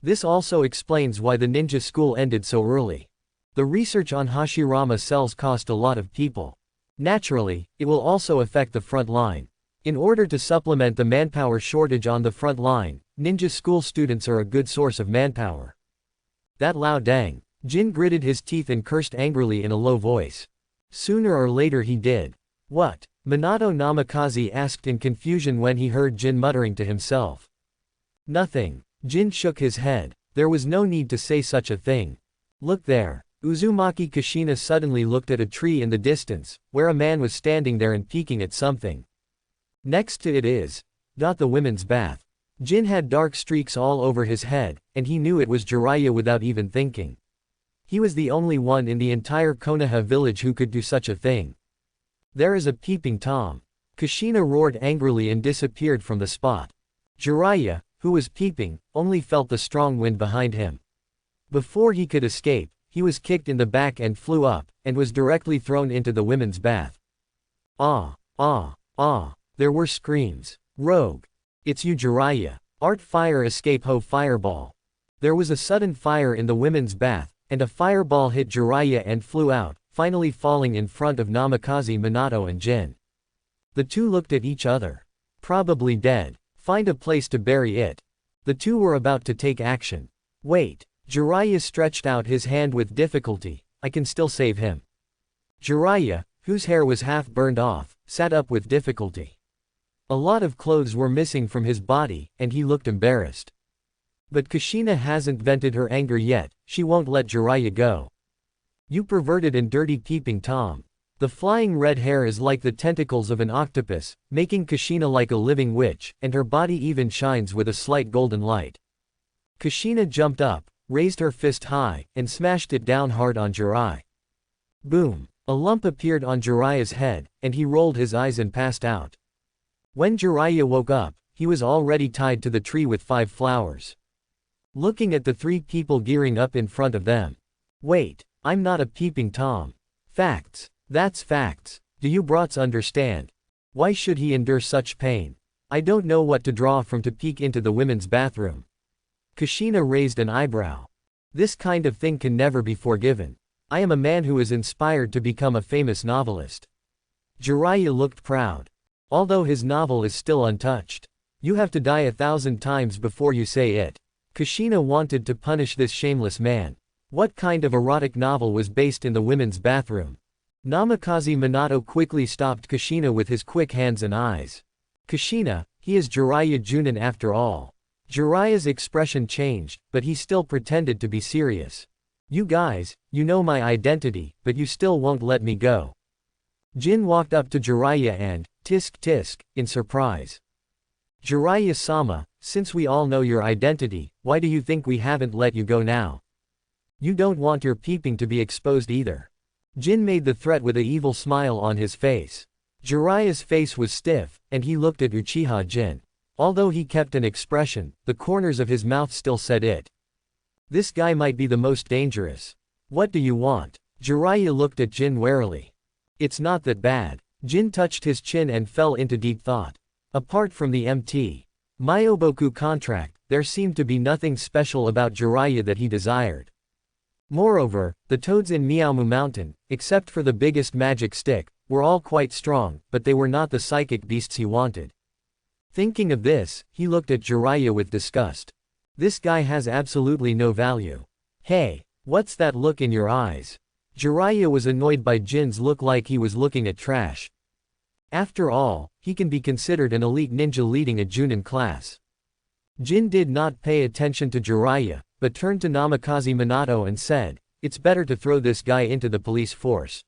This also explains why the ninja school ended so early. The research on Hashirama cells cost a lot of people. Naturally, it will also affect the front line. In order to supplement the manpower shortage on the front line, ninja school students are a good source of manpower. That Lao Dang. Jin gritted his teeth and cursed angrily in a low voice. Sooner or later he did. What? Minato Namikaze asked in confusion when he heard Jin muttering to himself. Nothing. Jin shook his head. There was no need to say such a thing. Look there. Uzumaki Kushina suddenly looked at a tree in the distance, where a man was standing there and peeking at something. Next to it is the women's bath. Jin had dark streaks all over his head, and he knew it was Jiraiya without even thinking. He was the only one in the entire Konoha village who could do such a thing. There is a peeping Tom. Kushina roared angrily and disappeared from the spot. Jiraiya, who was peeping, only felt the strong wind behind him. Before he could escape, he was kicked in the back and flew up, and was directly thrown into the women's bath. Ah, ah, ah, there were screams. Rogue. It's you Jiraiya. Art fire escape ho fireball. There was a sudden fire in the women's bath, and a fireball hit Jiraiya and flew out, finally falling in front of Namikaze Minato and Jin. The two looked at each other. Probably dead. Find a place to bury it. The two were about to take action. Wait. Jiraiya stretched out his hand with difficulty. I can still save him. Jiraiya, whose hair was half burned off, sat up with difficulty. A lot of clothes were missing from his body, and he looked embarrassed. But Kushina hasn't vented her anger yet. She won't let Jiraiya go. You perverted and dirty peeping Tom. The flying red hair is like the tentacles of an octopus, making Kushina like a living witch, and her body even shines with a slight golden light. Kushina jumped up, raised her fist high, and smashed it down hard on Jiraiya. Boom! A lump appeared on Jiraiya's head, and he rolled his eyes and passed out. When Jiraiya woke up, he was already tied to the tree with 5 flowers. Looking at the 3 people gearing up in front of them. Wait, I'm not a peeping Tom. Facts. That's facts. Do you brats understand? Why should he endure such pain? I don't know what to draw from to peek into the women's bathroom. Kushina raised an eyebrow. This kind of thing can never be forgiven. I am a man who is inspired to become a famous novelist. Jiraiya looked proud. Although his novel is still untouched. You have to die 1,000 times before you say it. Kushina wanted to punish this shameless man. What kind of erotic novel was based in the women's bathroom? Namikaze Minato quickly stopped Kushina with his quick hands and eyes. Kushina, he is Jiraiya Junin after all. Jiraiya's expression changed, but he still pretended to be serious. You guys, you know my identity, but you still won't let me go. Jin walked up to Jiraiya and, tisk tisk, in surprise. Jiraiya-sama, since we all know your identity, why do you think we haven't let you go now? You don't want your peeping to be exposed either. Jin made the threat with an evil smile on his face. Jiraiya's face was stiff, and he looked at Uchiha Jin. Although he kept an expression, the corners of his mouth still said it. This guy might be the most dangerous. What do you want? Jiraiya looked at Jin warily. It's not that bad. Jin touched his chin and fell into deep thought. Apart from the MT Myoboku contract, there seemed to be nothing special about Jiraiya that he desired. Moreover, the toads in Miaomu Mountain, except for the biggest magic stick, were all quite strong, but they were not the psychic beasts he wanted. Thinking of this, he looked at Jiraiya with disgust. This guy has absolutely no value. Hey, what's that look in your eyes? Jiraiya was annoyed by Jin's look, like he was looking at trash. After all, he can be considered an elite ninja leading a Junin class. Jin did not pay attention to Jiraiya, but turned to Namikaze Minato and said, "It's better to throw this guy into the police force."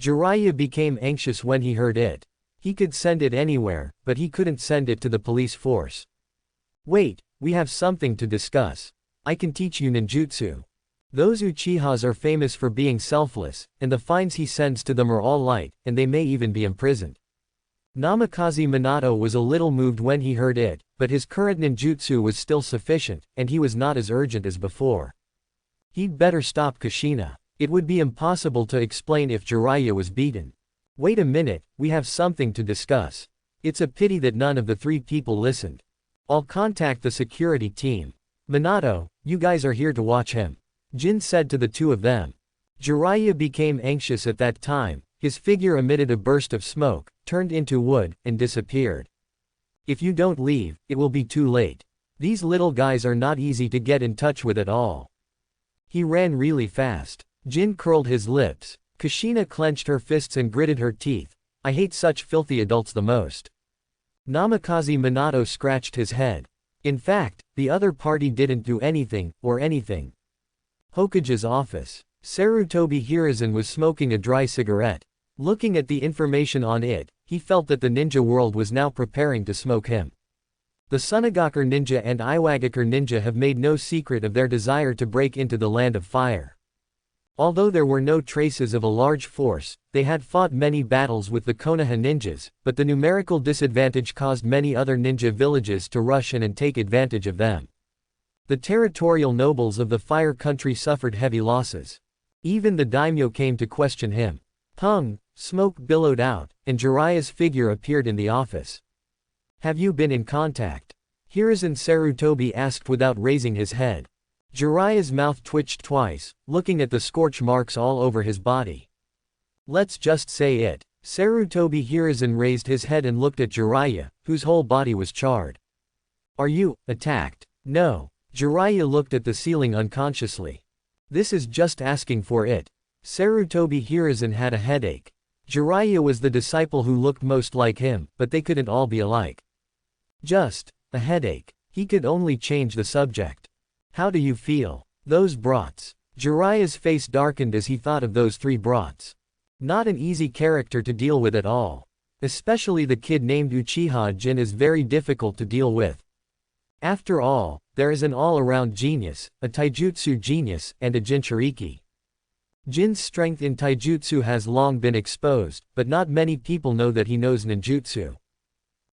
Jiraiya became anxious when he heard it. He could send it anywhere, but he couldn't send it to the police force. Wait, we have something to discuss. I can teach you ninjutsu. Those Uchihas are famous for being selfless, and the fines he sends to them are all light, and they may even be imprisoned. Namikaze Minato was a little moved when he heard it, but his current ninjutsu was still sufficient, and he was not as urgent as before. He'd better stop Kushina. It would be impossible to explain if Jiraiya was beaten. Wait a minute, we have something to discuss. It's a pity that none of the three people listened. I'll contact the security team. Minato, you guys are here to watch him. Jin said to the two of them. Jiraiya became anxious at that time. His figure emitted a burst of smoke, turned into wood, and disappeared. If you don't leave, it will be too late. These little guys are not easy to get in touch with at all. He ran really fast. Jin curled his lips. Kushina clenched her fists and gritted her teeth. I hate such filthy adults the most. Namikaze Minato scratched his head. In fact, the other party didn't do anything. Hokage's office. Sarutobi Hiruzen was smoking a dry cigarette. Looking at the information on it, he felt that the ninja world was now preparing to smoke him. The Sunagaker ninja and Iwagakure ninja have made no secret of their desire to break into the Land of Fire. Although there were no traces of a large force, they had fought many battles with the Konoha ninjas, but the numerical disadvantage caused many other ninja villages to rush in and take advantage of them. The territorial nobles of the Fire Country suffered heavy losses. Even the daimyo came to question him. Pung, smoke billowed out, and Jiraiya's figure appeared in the office. Have you been in contact? Hiruzen Sarutobi asked without raising his head. Jiraiya's mouth twitched twice, looking at the scorch marks all over his body. Let's just say it. Sarutobi Hiruzen raised his head and looked at Jiraiya, whose whole body was charred. Are you attacked? No. Jiraiya looked at the ceiling unconsciously. This is just asking for it. Sarutobi Hiruzen had a headache. Jiraiya was the disciple who looked most like him, but they couldn't all be alike. Just a headache. He could only change the subject. How do you feel? Those brats. Jiraiya's face darkened as he thought of those three brats. Not an easy character to deal with at all. Especially the kid named Uchiha Jin is very difficult to deal with. After all, there is an all-around genius, a taijutsu genius, and a jinchuriki. Jin's strength in taijutsu has long been exposed, but not many people know that he knows ninjutsu.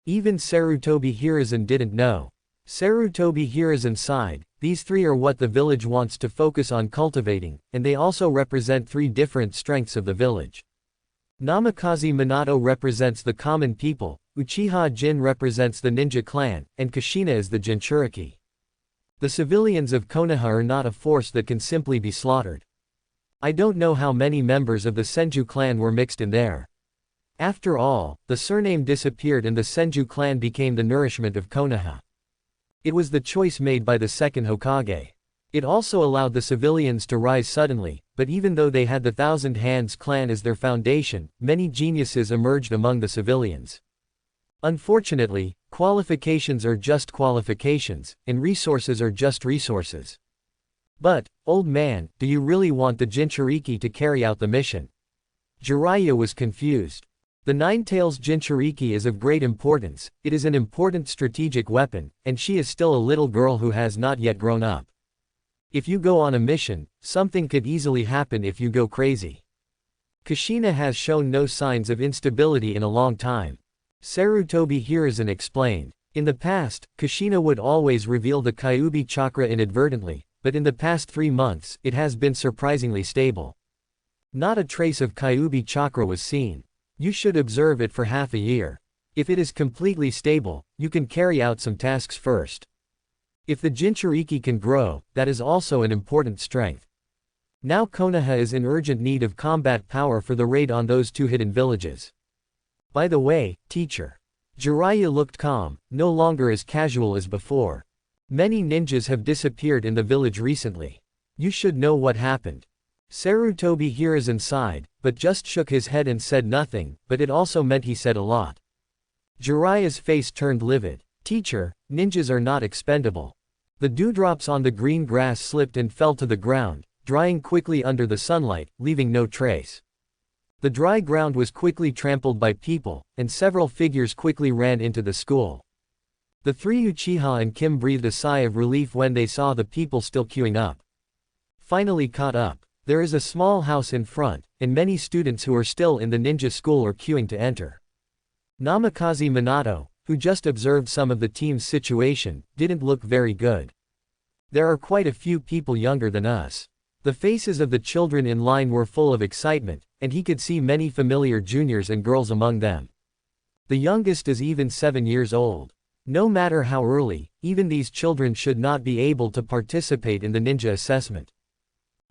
Even Sarutobi Hiruzen didn't know. Sarutobi Hiruzen sighed. These three are what the village wants to focus on cultivating, and they also represent three different strengths of the village. Namikaze Minato represents the common people, Uchiha Jin represents the ninja clan, and Kushina is the jinchuriki. The civilians of Konoha are not a force that can simply be slaughtered. I don't know how many members of the Senju clan were mixed in there. After all, the surname disappeared and the Senju clan became the nourishment of Konoha. It was the choice made by the second Hokage. It also allowed the civilians to rise suddenly, but even though they had the Thousand Hands clan as their foundation, many geniuses emerged among the civilians. Unfortunately, qualifications are just qualifications, and resources are just resources. But, old man, do you really want the Jinchuriki to carry out the mission? Jiraiya was confused. The Nine-Tails Jinchuriki is of great importance, it is an important strategic weapon, and she is still a little girl who has not yet grown up. If you go on a mission, something could easily happen if you go crazy. Kushina has shown no signs of instability in a long time. Sarutobi Hiruzen explained. In the past, Kushina would always reveal the Kyuubi chakra inadvertently, but in the past 3 months, it has been surprisingly stable. Not a trace of Kyuubi chakra was seen. You should observe it for half a year. If it is completely stable, you can carry out some tasks first. If the Jinchuriki can grow, that is also an important strength. Now Konoha is in urgent need of combat power for the raid on those 2 hidden villages. By the way, teacher. Jiraiya looked calm, no longer as casual as before. Many ninjas have disappeared in the village recently. You should know what happened. Sarutobi Hiruzen sighed, but just shook his head and said nothing, but it also meant he said a lot. Jiraiya's face turned livid. Teacher, ninjas are not expendable. The dewdrops on the green grass slipped and fell to the ground, drying quickly under the sunlight, leaving no trace. The dry ground was quickly trampled by people, and several figures quickly ran into the school. The 3 Uchiha and Kim breathed a sigh of relief when they saw the people still queuing up. Finally caught up. There is a small house in front, and many students who are still in the ninja school are queuing to enter. Namikaze Minato, who just observed some of the team's situation, didn't look very good. There are quite a few people younger than us. The faces of the children in line were full of excitement, and he could see many familiar juniors and girls among them. The youngest is even 7 years old. No matter how early, even these children should not be able to participate in the ninja assessment.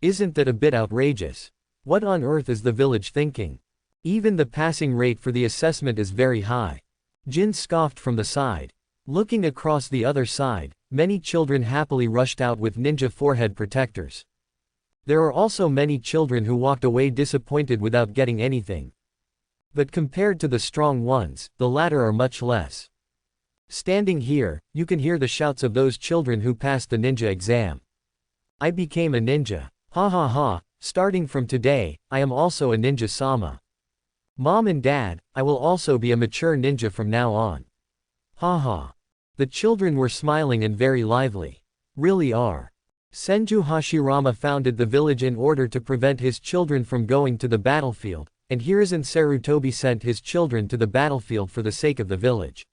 Isn't that a bit outrageous? What on earth is the village thinking? Even the passing rate for the assessment is very high. Jin scoffed from the side. Looking across the other side, many children happily rushed out with ninja forehead protectors. There are also many children who walked away disappointed without getting anything. But compared to the strong ones, the latter are much less. Standing here, you can hear the shouts of those children who passed the ninja exam. I became a ninja. Ha ha ha, starting from today, I am also a ninja-sama. Mom and Dad, I will also be a mature ninja from now on. Ha ha. The children were smiling and very lively. Really are. Senju Hashirama founded the village in order to prevent his children from going to the battlefield, and Hiruzen Sarutobi sent his children to the battlefield for the sake of the village.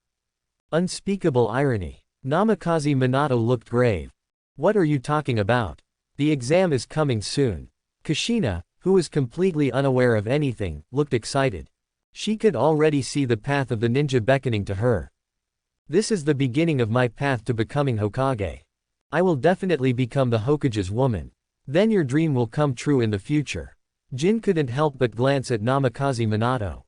Unspeakable irony. Namikaze Minato looked grave. What are you talking about? The exam is coming soon. Kushina, who was completely unaware of anything, looked excited. She could already see the path of the ninja beckoning to her. This is the beginning of my path to becoming Hokage. I will definitely become the Hokage's woman. Then your dream will come true in the future. Jin couldn't help but glance at Namikaze Minato.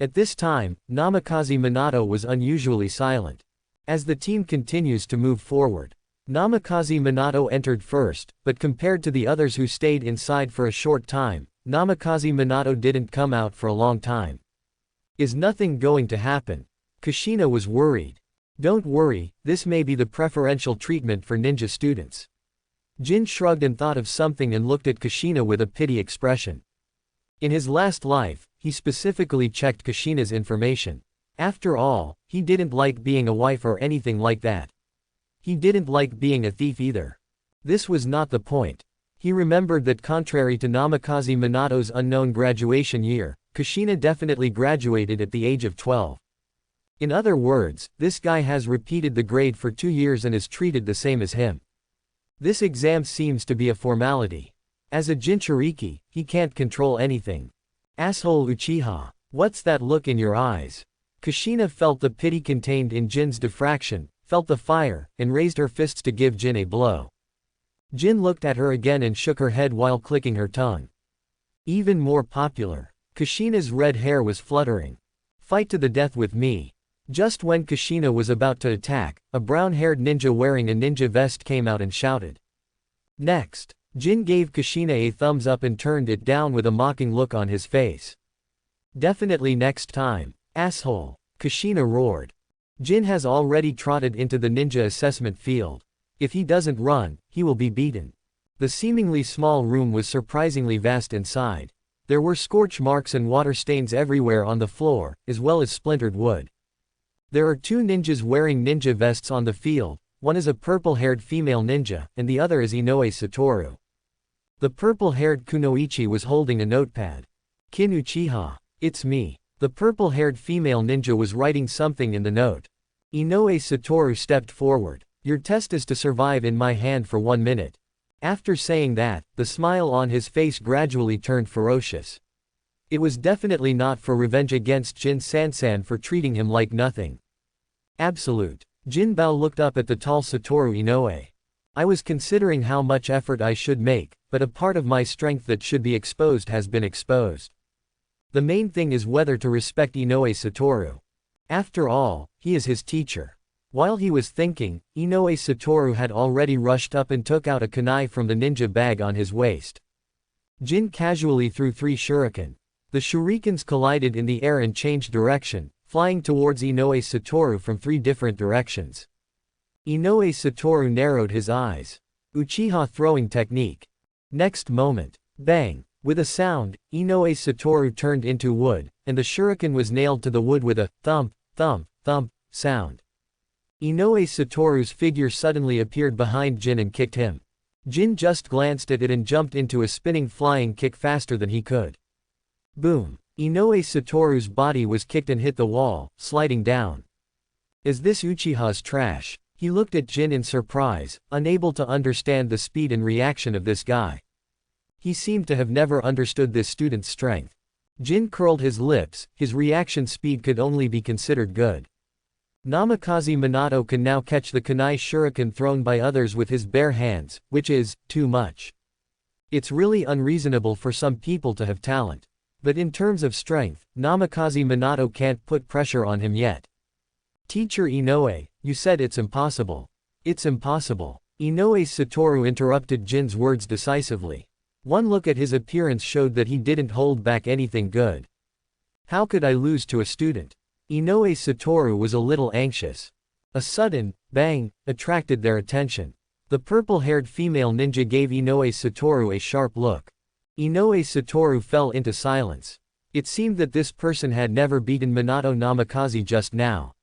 At this time, Namikaze Minato was unusually silent. As the team continues to move forward, Namikaze Minato entered first, but compared to the others who stayed inside for a short time, Namikaze Minato didn't come out for a long time. Is nothing going to happen? Kushina was worried. Don't worry, this may be the preferential treatment for ninja students. Jin shrugged and thought of something and looked at Kushina with a pity expression. In his last life, he specifically checked Kushina's information. After all, he didn't like being a wife or anything like that. He didn't like being a thief either. This was not the point. He remembered that contrary to Namikaze Minato's unknown graduation year, Kushina definitely graduated at the age of 12. In other words, this guy has repeated the grade for 2 years and is treated the same as him. This exam seems to be a formality. As a Jinchuriki, he can't control anything. Asshole Uchiha. What's that look in your eyes? Kushina felt the pity contained in Jin's diffraction, felt the fire, and raised her fists to give Jin a blow. Jin looked at her again and shook her head while clicking her tongue. Even more popular. Kushina's red hair was fluttering. Fight to the death with me. Just when Kushina was about to attack, a brown-haired ninja wearing a ninja vest came out and shouted. Next, Jin gave Kushina a thumbs up and turned it down with a mocking look on his face. Definitely next time, asshole, Kushina roared. Jin has already trotted into the ninja assessment field. If he doesn't run, he will be beaten. The seemingly small room was surprisingly vast inside. There were scorch marks and water stains everywhere on the floor, as well as splintered wood. There are 2 ninjas wearing ninja vests on the field, one is a purple-haired female ninja, and the other is Inoue Satoru. The purple-haired Kunoichi was holding a notepad. Kin Uchiha. It's me. The purple-haired female ninja was writing something in the note. Inoue Satoru stepped forward. Your test is to survive in my hand for 1 minute. After saying that, the smile on his face gradually turned ferocious. It was definitely not for revenge against Jin Sansan for treating him like nothing. Absolute. Jin Bao looked up at the tall Satoru Inoue. I was considering how much effort I should make, but a part of my strength that should be exposed has been exposed. The main thing is whether to respect Inoue Satoru. After all, he is his teacher. While he was thinking, Inoue Satoru had already rushed up and took out a kunai from the ninja bag on his waist. Jin casually threw 3 shuriken. The shurikens collided in the air and changed direction, flying towards Inoue Satoru from 3 different directions. Inoue Satoru narrowed his eyes. Uchiha throwing technique. Next moment. Bang! With a sound, Inoue Satoru turned into wood, and the shuriken was nailed to the wood with a thump, thump, thump sound. Inoue Satoru's figure suddenly appeared behind Jin and kicked him. Jin just glanced at it and jumped into a spinning flying kick faster than he could. Boom! Inoue Satoru's body was kicked and hit the wall, sliding down. Is this Uchiha's trash? He looked at Jin in surprise, unable to understand the speed and reaction of this guy. He seemed to have never understood this student's strength. Jin curled his lips, his reaction speed could only be considered good. Namikaze Minato can now catch the kunai shuriken thrown by others with his bare hands, which is too much. It's really unreasonable for some people to have talent. But in terms of strength, Namikaze Minato can't put pressure on him yet. Teacher Inoue, you said it's impossible. It's impossible. Inoue Satoru interrupted Jin's words decisively. One look at his appearance showed that he didn't hold back anything good. How could I lose to a student? Inoue Satoru was a little anxious. A sudden bang attracted their attention. The purple-haired female ninja gave Inoue Satoru a sharp look. Inoue Satoru fell into silence. It seemed that this person had never beaten Minato Namikaze just now.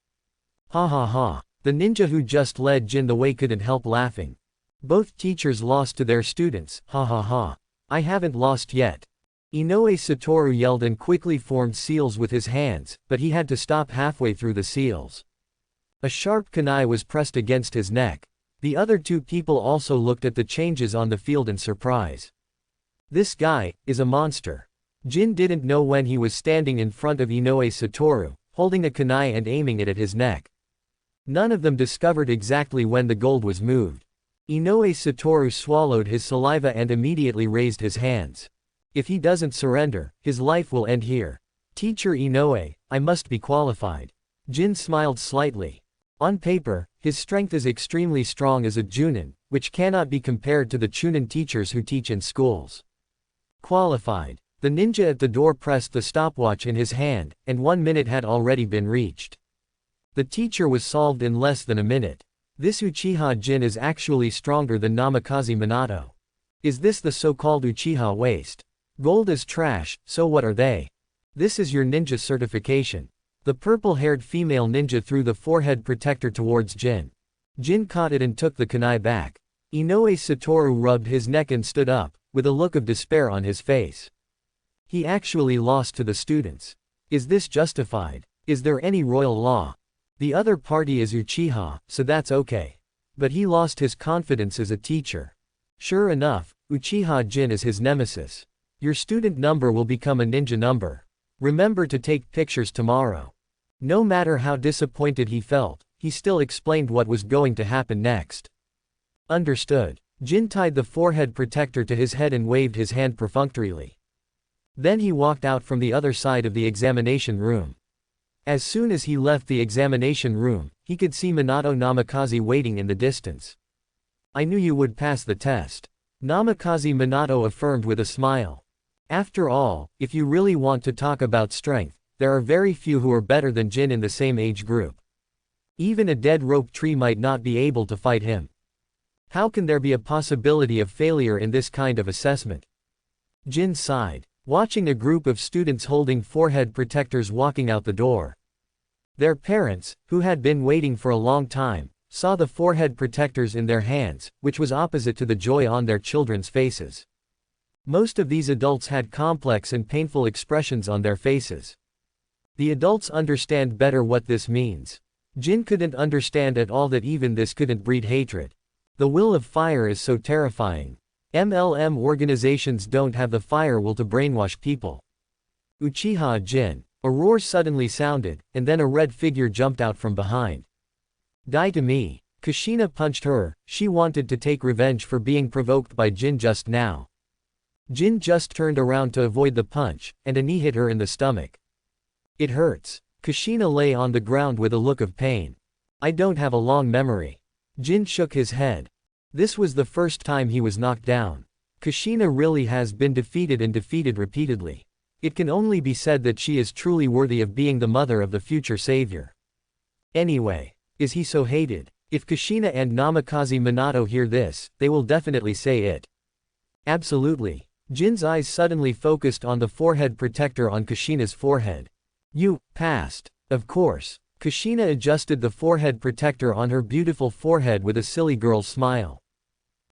Ha ha ha. The ninja who just led Jin the way couldn't help laughing. Both teachers lost to their students, ha ha ha. I haven't lost yet. Inoue Satoru yelled and quickly formed seals with his hands, but he had to stop halfway through the seals. A sharp kunai was pressed against his neck. The other 2 people also looked at the changes on the field in surprise. This guy is a monster. Jin didn't know when he was standing in front of Inoue Satoru, holding a kunai and aiming it at his neck. None of them discovered exactly when the gold was moved. Inoue Satoru swallowed his saliva and immediately raised his hands. If he doesn't surrender, his life will end here. Teacher Inoue, I must be qualified. Jin smiled slightly. On paper, his strength is extremely strong as a Junin, which cannot be compared to the Chunin teachers who teach in schools. Qualified. The ninja at the door pressed the stopwatch in his hand, and 1 minute had already been reached. The teacher was solved in less than a minute. This Uchiha Jin is actually stronger than Namikaze Minato. Is this the so-called Uchiha waste? Gold is trash, so what are they? This is your ninja certification. The purple-haired female ninja threw the forehead protector towards Jin. Jin caught it and took the kunai back. Inoue Satoru rubbed his neck and stood up, with a look of despair on his face. He actually lost to the students. Is this justified? Is there any royal law? The other party is Uchiha, so that's okay. But he lost his confidence as a teacher. Sure enough, Uchiha Jin is his nemesis. Your student number will become a ninja number. Remember to take pictures tomorrow. No matter how disappointed he felt, he still explained what was going to happen next. Understood. Jin tied the forehead protector to his head and waved his hand perfunctorily. Then he walked out from the other side of the examination room. As soon as he left the examination room, he could see Minato Namikaze waiting in the distance. I knew you would pass the test. Namikaze Minato affirmed with a smile. After all, if you really want to talk about strength, there are very few who are better than Jin in the same age group. Even a dead rope tree might not be able to fight him. How can there be a possibility of failure in this kind of assessment? Jin sighed, watching a group of students holding forehead protectors walking out the door. Their parents, who had been waiting for a long time, saw the forehead protectors in their hands, which was opposite to the joy on their children's faces. Most of these adults had complex and painful expressions on their faces. The adults understand better what this means. Jin couldn't understand at all that even this couldn't breed hatred. The will of fire is so terrifying. MLM organizations don't have the firewall to brainwash people. Uchiha Jin. A roar suddenly sounded, and then a red figure jumped out from behind. Die to me. Kushina punched her. She wanted to take revenge for being provoked by Jin just now. Jin just turned around to avoid the punch, and a knee hit her in the stomach. It hurts. Kushina lay on the ground with a look of pain. I don't have a long memory. Jin shook his head. This was the first time he was knocked down. Kushina really has been defeated and defeated repeatedly. It can only be said that she is truly worthy of being the mother of the future savior. Anyway, is he so hated? If Kushina and Namikaze Minato hear this, they will definitely say it. Absolutely. Jin's eyes suddenly focused on the forehead protector on Kushina's forehead. You passed. Of course. Kushina adjusted the forehead protector on her beautiful forehead with a silly girl's smile.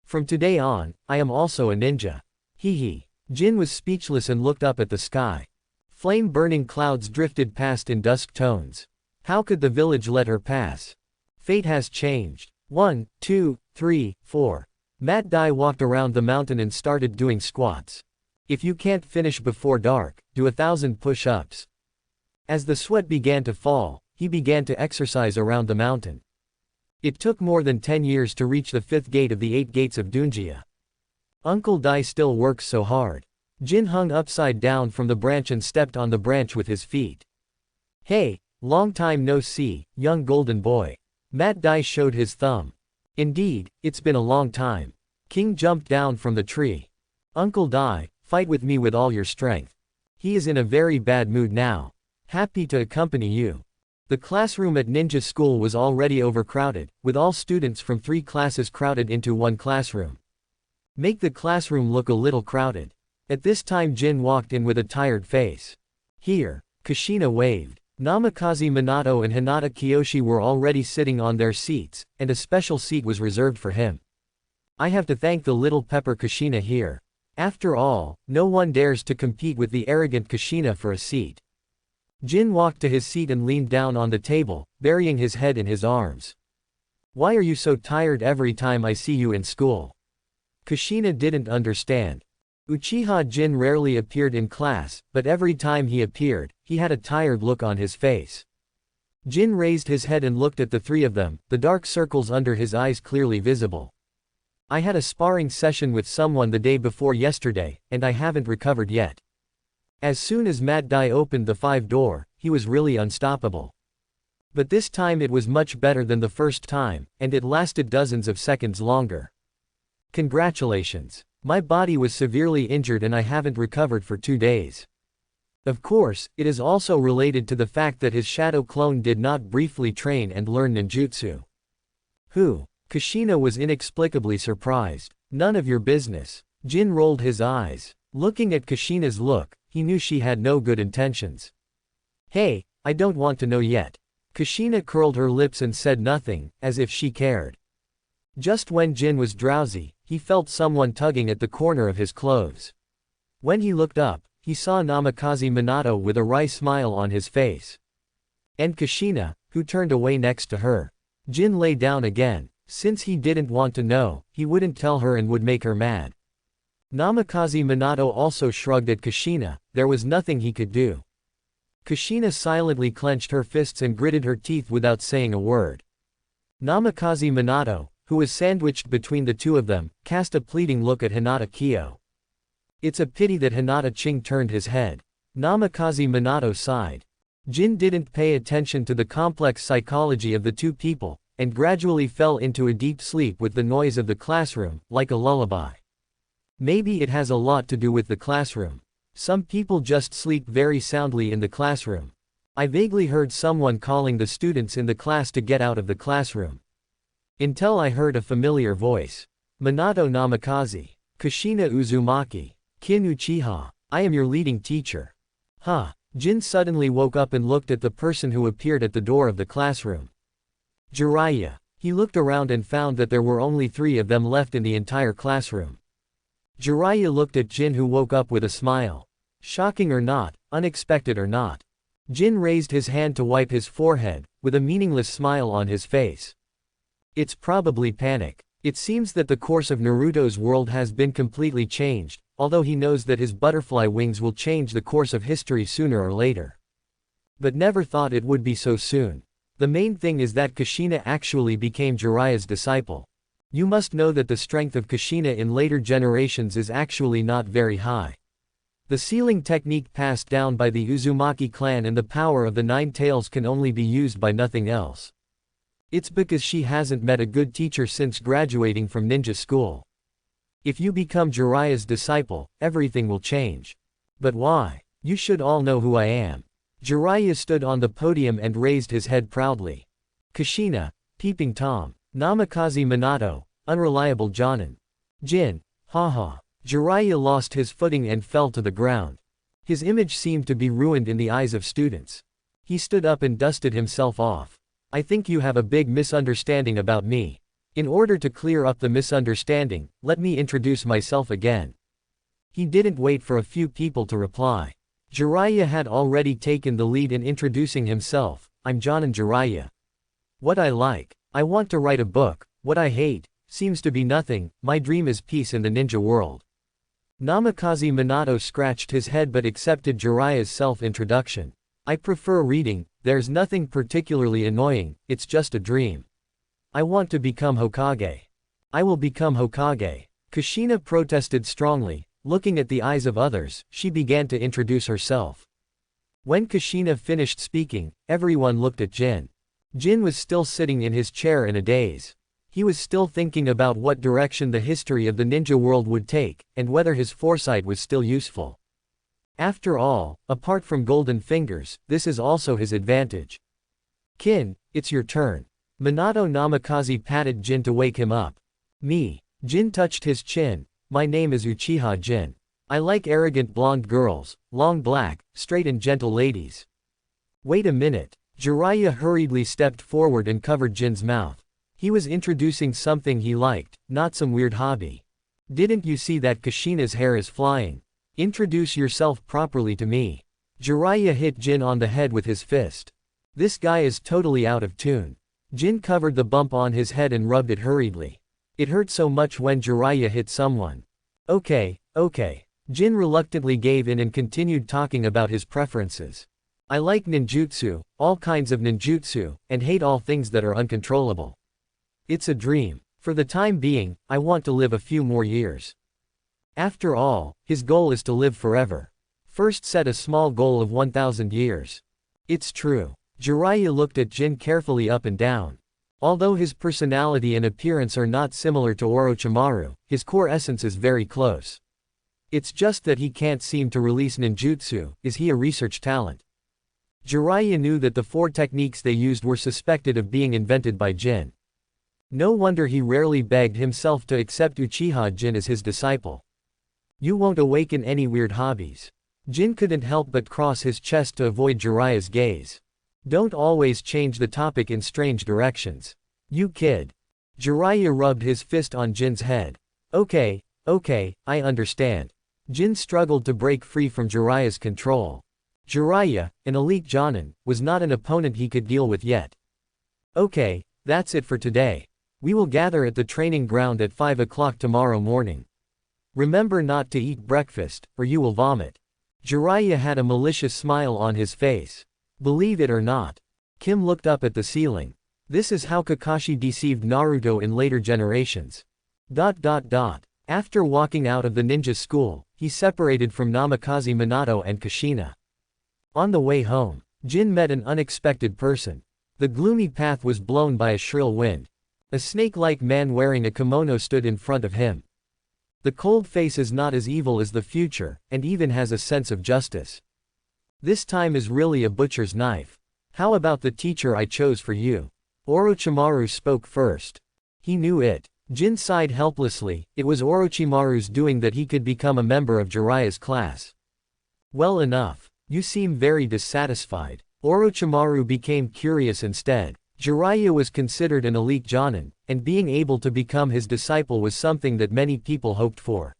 From today on, I am also a ninja. Hee hee. Jin was speechless and looked up at the sky. Flame-burning clouds drifted past in dusk tones. How could the village let her pass? Fate has changed. 1, 2, 3, 4. Matt Dai walked around the mountain and started doing squats. If you can't finish before dark, do 1,000 push-ups. As the sweat began to fall, he began to exercise around the mountain. It took more than 10 years to reach the 5th gate of the 8 gates of Dunjia. Uncle Dai still works so hard. Jin hung upside down from the branch and stepped on the branch with his feet. Hey, long time no see, young golden boy. Matt Dai showed his thumb. Indeed, it's been a long time. King jumped down from the tree. Uncle Dai, fight with me with all your strength. He is in a very bad mood now. Happy to accompany you. The classroom at ninja school was already overcrowded, with all students from 3 classes crowded into one classroom. Make the classroom look a little crowded. At this time Jin walked in with a tired face. Here. Kushina waved. Namikaze Minato and Hinata Kiyoshi were already sitting on their seats, and a special seat was reserved for him. I have to thank the little pepper Kushina here. After all, no one dares to compete with the arrogant Kushina for a seat. Jin walked to his seat and leaned down on the table, burying his head in his arms. Why are you so tired every time I see you in school? Kushina didn't understand. Uchiha Jin rarely appeared in class, but every time he appeared, he had a tired look on his face. Jin raised his head and looked at the 3 of them, the dark circles under his eyes clearly visible. I had a sparring session with someone the day before yesterday, and I haven't recovered yet. As soon as Matt Dai opened the 5 door, he was really unstoppable. But this time it was much better than the first time, and it lasted dozens of seconds longer. Congratulations. My body was severely injured and I haven't recovered for 2 days. Of course, it is also related to the fact that his shadow clone did not briefly train and learn ninjutsu. Who? Kushina was inexplicably surprised. None of your business. Jin rolled his eyes. Looking at Kushina's look, he knew she had no good intentions. Hey, I don't want to know yet. Kushina curled her lips and said nothing, as if she cared. Just when Jin was drowsy, he felt someone tugging at the corner of his clothes. When he looked up, he saw Namikaze Minato with a wry smile on his face. And Kushina, who turned away next to her. Jin lay down again. Since he didn't want to know, he wouldn't tell her and would make her mad. Namikaze Minato also shrugged at Kushina. There was nothing he could do. Kushina silently clenched her fists and gritted her teeth without saying a word. Namikaze Minato, who was sandwiched between the 2 of them, cast a pleading look at Hinata Kyo. It's a pity that Hinata Ching turned his head. Namikaze Minato sighed. Jin didn't pay attention to the complex psychology of the 2 people, and gradually fell into a deep sleep with the noise of the classroom, like a lullaby. Maybe it has a lot to do with the classroom. Some people just sleep very soundly in the classroom. I vaguely heard someone calling the students in the class to get out of the classroom. Until I heard a familiar voice. Minato Namikaze. Kushina Uzumaki. Kin Uchiha. I am your leading teacher. Huh. Jin suddenly woke up and looked at the person who appeared at the door of the classroom. Jiraiya. He looked around and found that there were only 3 of them left in the entire classroom. Jiraiya looked at Jin, who woke up with a smile. Shocking or not, unexpected or not. Jin raised his hand to wipe his forehead, with a meaningless smile on his face. It's probably panic. It seems that the course of Naruto's world has been completely changed, although he knows that his butterfly wings will change the course of history sooner or later. But never thought it would be so soon. The main thing is that Kushina actually became Jiraiya's disciple. You must know that the strength of Kushina in later generations is actually not very high. The sealing technique passed down by the Uzumaki clan and the power of the Nine Tails can only be used by nothing else. It's because she hasn't met a good teacher since graduating from ninja school. If you become Jiraiya's disciple, everything will change. But why? You should all know who I am. Jiraiya stood on the podium and raised his head proudly. Kushina, Peeping Tom, Namikaze Minato, Unreliable Jonin. Jin, haha. Jiraiya lost his footing and fell to the ground. His image seemed to be ruined in the eyes of students. He stood up and dusted himself off. I think you have a big misunderstanding about me. In order to clear up the misunderstanding, let me introduce myself again. He didn't wait for a few people to reply. Jiraiya had already taken the lead in introducing himself. I'm Jonin Jiraiya. What I like. I want to write a book. What I hate seems to be nothing. My dream is peace in the ninja world. Namikaze Minato scratched his head but accepted Jiraiya's self-introduction. I prefer reading, there's nothing particularly annoying, it's just a dream. I want to become Hokage. I will become Hokage. Kushina protested strongly, looking at the eyes of others, she began to introduce herself. When Kushina finished speaking, everyone looked at Jin. Jin was still sitting in his chair in a daze. He was still thinking about what direction the history of the ninja world would take, and whether his foresight was still useful. After all, apart from golden fingers, this is also his advantage. Kin, it's your turn. Minato Namikaze patted Jin to wake him up. Me. Jin touched his chin. My name is Uchiha Jin. I like arrogant blonde girls, long black, straight and gentle ladies. Wait a minute. Jiraiya hurriedly stepped forward and covered Jin's mouth. He was introducing something he liked, not some weird hobby. Didn't you see that Kushina's hair is flying? Introduce yourself properly to me. Jiraiya hit Jin on the head with his fist. This guy is totally out of tune. Jin covered the bump on his head and rubbed it hurriedly. It hurt so much when Jiraiya hit someone. Okay. Jin reluctantly gave in and continued talking about his preferences. I like ninjutsu, all kinds of ninjutsu, and hate all things that are uncontrollable. It's a dream. For the time being, I want to live a few more years. After all, his goal is to live forever. First set a small goal of 1,000 years. It's true. Jiraiya looked at Jin carefully up and down. Although his personality and appearance are not similar to Orochimaru, his core essence is very close. It's just that he can't seem to release ninjutsu. Is he a research talent? Jiraiya knew that the 4 techniques they used were suspected of being invented by Jin. No wonder he rarely begged himself to accept Uchiha Jin as his disciple. You won't awaken any weird hobbies. Jin couldn't help but cross his chest to avoid Jiraiya's gaze. Don't always change the topic in strange directions. You kid. Jiraiya rubbed his fist on Jin's head. Okay, I understand. Jin struggled to break free from Jiraiya's control. Jiraiya, an elite Jonin, was not an opponent he could deal with yet. Okay, that's it for today. We will gather at the training ground at 5 o'clock tomorrow morning. Remember not to eat breakfast, or you will vomit. Jiraiya had a malicious smile on his face. Believe it or not. Kim looked up at the ceiling. This is how Kakashi deceived Naruto in later generations. After walking out of the ninja school, he separated from Namikaze Minato and Kushina. On the way home, Jin met an unexpected person. The gloomy path was blown by a shrill wind. A snake-like man wearing a kimono stood in front of him. The cold face is not as evil as the future, and even has a sense of justice. This time is really a butcher's knife. How about the teacher I chose for you? Orochimaru spoke first. He knew it. Jin sighed helplessly. It was Orochimaru's doing that he could become a member of Jiraiya's class. Well enough. You seem very dissatisfied. Orochimaru became curious instead. Jiraiya was considered an elite Jonin, and being able to become his disciple was something that many people hoped for.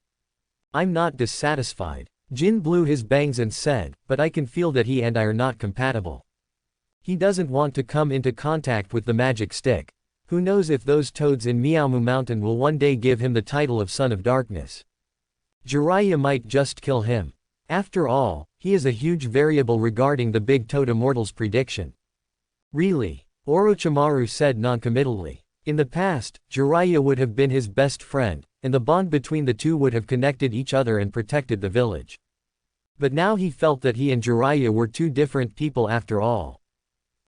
I'm not dissatisfied. Jin blew his bangs and said, but I can feel that he and I are not compatible. He doesn't want to come into contact with the magic stick. Who knows if those toads in Miaomu Mountain will one day give him the title of Son of Darkness. Jiraiya might just kill him. After all, he is a huge variable regarding the big toad immortal's prediction. Really? Orochimaru said noncommittally. In the past, Jiraiya would have been his best friend, and the bond between the two would have connected each other and protected the village. But now he felt that he and Jiraiya were two different people after all.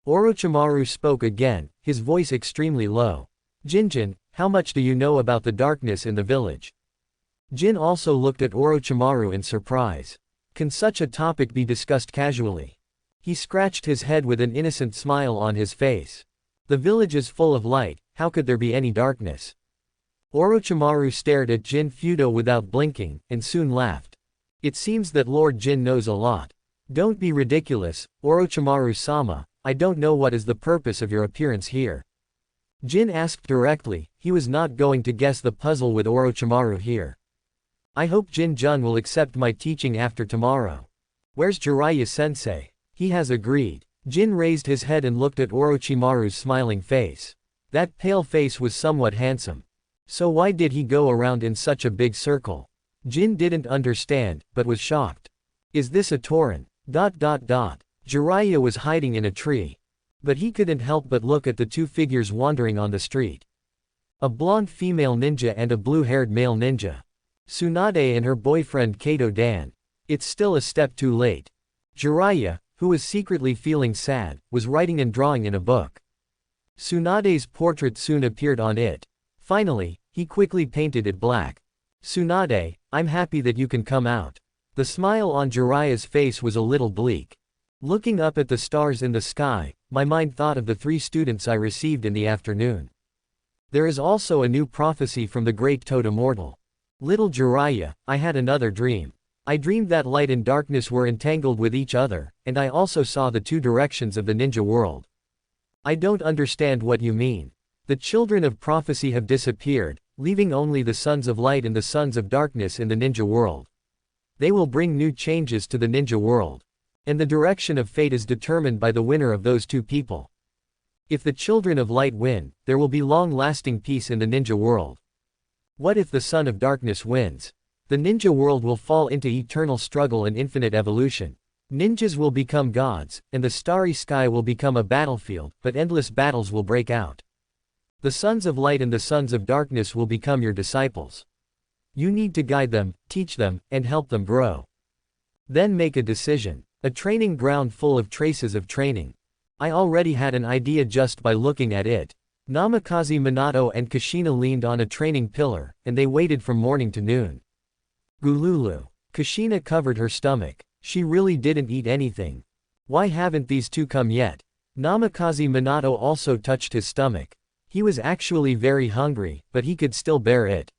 Orochimaru spoke again, his voice extremely low. Jinjin, how much do you know about the darkness in the village? Jin also looked at Orochimaru in surprise. Can such a topic be discussed casually? He scratched his head with an innocent smile on his face. The village is full of light, how could there be any darkness? Orochimaru stared at Jin Fudo without blinking, and soon laughed. It seems that Lord Jin knows a lot. Don't be ridiculous, Orochimaru-sama, I don't know what is the purpose of your appearance here. Jin asked directly, he was not going to guess the puzzle with Orochimaru here. I hope Jin-jun will accept my teaching after tomorrow. Where's Jiraiya-sensei? He has agreed. Jin raised his head and looked at Orochimaru's smiling face. That pale face was somewhat handsome. So why did he go around in such a big circle? Jin didn't understand, but was shocked. Is this a Tauren? Jiraiya was hiding in a tree. But he couldn't help but look at the two figures wandering on the street. A blonde female ninja and a blue-haired male ninja. Tsunade and her boyfriend Kato Dan. It's still a step too late. Jiraiya, who was secretly feeling sad, was writing and drawing in a book. Tsunade's portrait soon appeared on it. Finally, he quickly painted it black. Tsunade, I'm happy that you can come out. The smile on Jiraiya's face was a little bleak. Looking up at the stars in the sky, my mind thought of the 3 students I received in the afternoon. There is also a new prophecy from the great Toad Immortal. Little Jiraiya, I had another dream. I dreamed that light and darkness were entangled with each other, and I also saw the 2 directions of the ninja world. I don't understand what you mean. The children of prophecy have disappeared, leaving only the sons of light and the sons of darkness in the ninja world. They will bring new changes to the ninja world. And the direction of fate is determined by the winner of those 2 people. If the children of light win, there will be long-lasting peace in the ninja world. What if the son of darkness wins? The ninja world will fall into eternal struggle and infinite evolution. Ninjas will become gods, and the starry sky will become a battlefield, but endless battles will break out. The sons of light and the sons of darkness will become your disciples. You need to guide them, teach them, and help them grow. Then make a decision. A training ground full of traces of training. I already had an idea just by looking at it. Namikaze Minato and Kushina leaned on a training pillar, and they waited from morning to noon. Gululu. Kushina covered her stomach. She really didn't eat anything. Why haven't these 2 come yet? Namikaze Minato also touched his stomach. He was actually very hungry, but he could still bear it.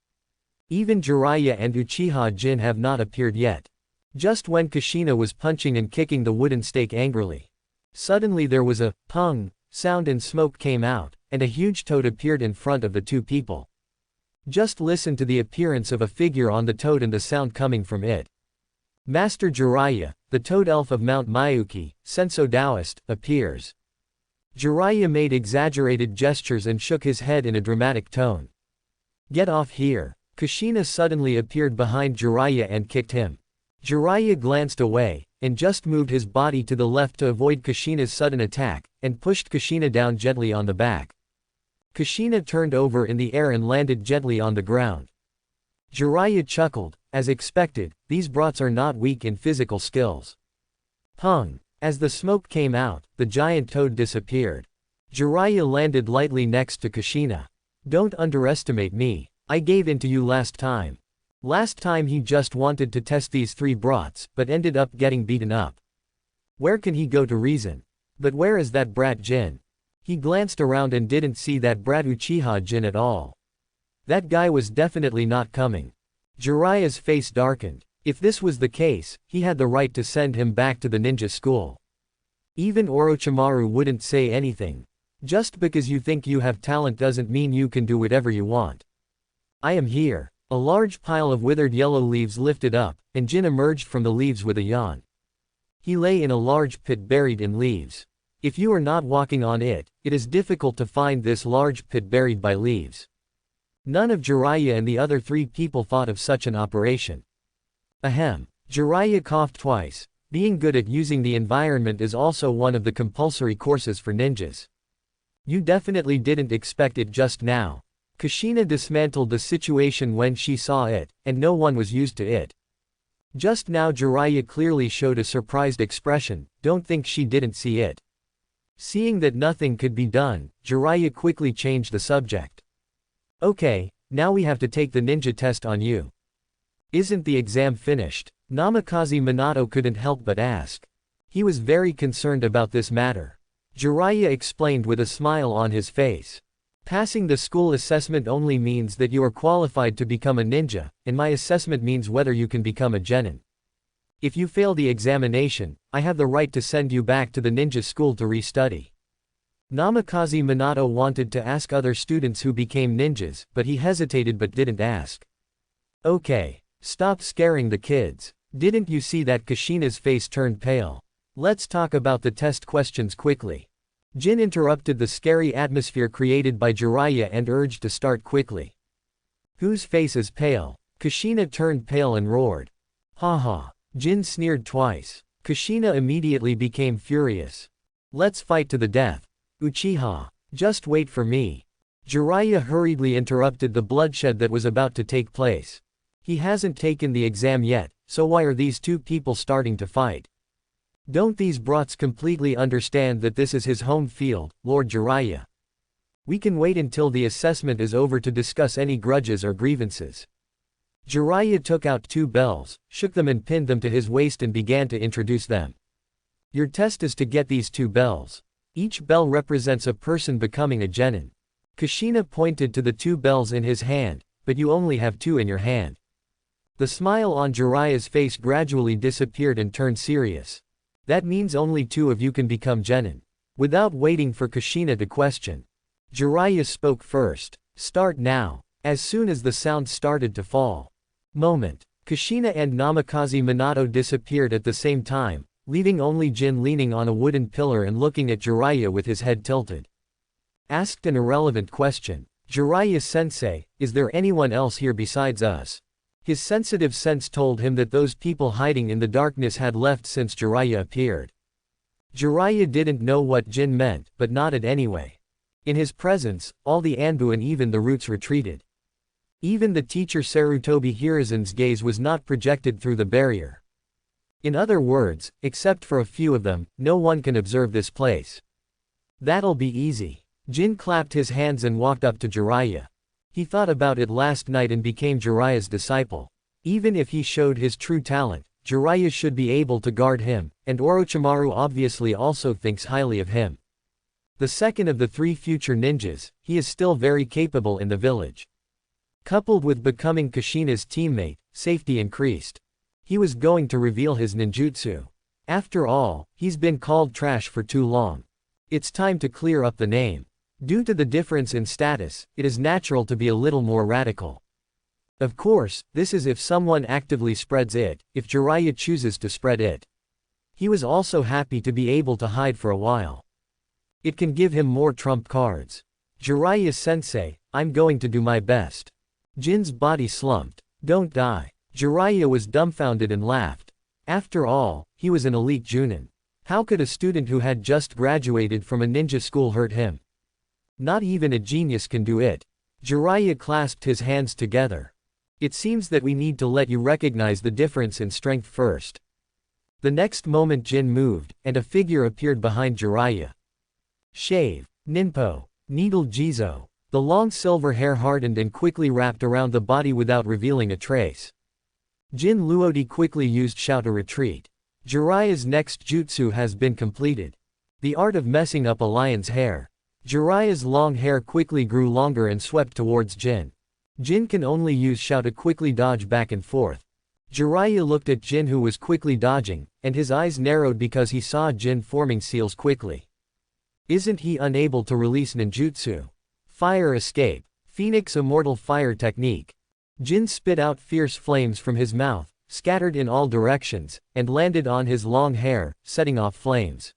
Even Jiraiya and Uchiha Jin have not appeared yet. Just when Kushina was punching and kicking the wooden stake angrily. Suddenly there was a pung sound and smoke came out, and a huge toad appeared in front of the 2 people. Just listen to the appearance of a figure on the toad and the sound coming from it. Master Jiraiya, the toad elf of Mount Mayuki, Senso Taoist, appears. Jiraiya made exaggerated gestures and shook his head in a dramatic tone. Get off here. Kushina suddenly appeared behind Jiraiya and kicked him. Jiraiya glanced away, and just moved his body to the left to avoid Kushina's sudden attack, and pushed Kushina down gently on the back. Kushina turned over in the air and landed gently on the ground. Jiraiya chuckled. As expected, these brats are not weak in physical skills. Pung. As the smoke came out, the giant toad disappeared. Jiraiya landed lightly next to Kushina. Don't underestimate me. I gave in to you last time. Last time he just wanted to test these 3 brats, but ended up getting beaten up. Where can he go to reason? But where is that brat Jin? He glanced around and didn't see that brat Uchiha Jin at all. That guy was definitely not coming. Jiraiya's face darkened. If this was the case, he had the right to send him back to the ninja school. Even Orochimaru wouldn't say anything. Just because you think you have talent doesn't mean you can do whatever you want. I am here. A large pile of withered yellow leaves lifted up, and Jin emerged from the leaves with a yawn. He lay in a large pit buried in leaves. If you are not walking on it, it is difficult to find this large pit buried by leaves. None of Jiraiya and the other 3 people thought of such an operation. Ahem. Jiraiya coughed twice. Being good at using the environment is also one of the compulsory courses for ninjas. You definitely didn't expect it just now. Kushina dismantled the situation when she saw it, and no one was used to it. Just now Jiraiya clearly showed a surprised expression, don't think she didn't see it. Seeing that nothing could be done, Jiraiya quickly changed the subject. Okay, now we have to take the ninja test on you. Isn't the exam finished? Namikaze Minato couldn't help but ask. He was very concerned about this matter. Jiraiya explained with a smile on his face. Passing the school assessment only means that you are qualified to become a ninja, and my assessment means whether you can become a genin. If you fail the examination, I have the right to send you back to the ninja school to restudy. Namikaze Minato wanted to ask other students who became ninjas, but he hesitated but didn't ask. Okay, stop scaring the kids. Didn't you see that Kushina's face turned pale? Let's talk about the test questions quickly. Jin interrupted the scary atmosphere created by Jiraiya and urged to start quickly. Whose face is pale? Kushina turned pale and roared. Haha. Jin sneered twice. Kushina immediately became furious. Let's fight to the death. Uchiha. Just wait for me. Jiraiya hurriedly interrupted the bloodshed that was about to take place. He hasn't taken the exam yet, so why are these 2 people starting to fight? Don't these brats completely understand that this is his home field, Lord Jiraiya? We can wait until the assessment is over to discuss any grudges or grievances. Jiraiya took out 2 bells, shook them and pinned them to his waist and began to introduce them. Your test is to get these 2 bells. Each bell represents a person becoming a genin. Kushina pointed to the 2 bells in his hand, but you only have 2 in your hand. The smile on Jiraiya's face gradually disappeared and turned serious. That means only 2 of you can become genin. Without waiting for Kushina to question, Jiraiya spoke first. Start now. As soon as the sound started to fall. Moment. Kushina and Namikaze Minato disappeared at the same time, leaving only Jin leaning on a wooden pillar and looking at Jiraiya with his head tilted. Asked an irrelevant question. Jiraiya-sensei, is there anyone else here besides us? His sensitive sense told him that those people hiding in the darkness had left since Jiraiya appeared. Jiraiya didn't know what Jin meant, but nodded anyway. In his presence, all the Anbu and even the roots retreated. Even the teacher Sarutobi Hiruzen's gaze was not projected through the barrier. In other words, except for a few of them, no one can observe this place. That'll be easy. Jin clapped his hands and walked up to Jiraiya. He thought about it last night and became Jiraiya's disciple. Even if he showed his true talent, Jiraiya should be able to guard him, and Orochimaru obviously also thinks highly of him. The second of the 3 future ninjas, he is still very capable in the village. Coupled with becoming Kushina's teammate, safety increased. He was going to reveal his ninjutsu. After all, he's been called trash for too long. It's time to clear up the name. Due to the difference in status, it is natural to be a little more radical. Of course, this is if someone actively spreads it, if Jiraiya chooses to spread it. He was also happy to be able to hide for a while. It can give him more trump cards. Jiraiya-sensei, I'm going to do my best. Jin's body slumped. Don't die. Jiraiya was dumbfounded and laughed. After all, he was an elite Junin. How could a student who had just graduated from a ninja school hurt him? Not even a genius can do it. Jiraiya clasped his hands together. It seems that we need to let you recognize the difference in strength first. The next moment Jin moved, and a figure appeared behind Jiraiya. Shave. Ninpo. Needle Jizo. The long silver hair hardened and quickly wrapped around the body without revealing a trace. Jin Luodi quickly used Shao to retreat. Jiraiya's next jutsu has been completed. The art of messing up a lion's hair. Jiraiya's long hair quickly grew longer and swept towards Jin. Jin can only use Shao to quickly dodge back and forth. Jiraiya looked at Jin who was quickly dodging, and his eyes narrowed because he saw Jin forming seals quickly. Isn't he unable to release ninjutsu? Fire escape. Phoenix Immortal Fire Technique. Jin spit out fierce flames from his mouth, scattered in all directions, and landed on his long hair, setting off flames.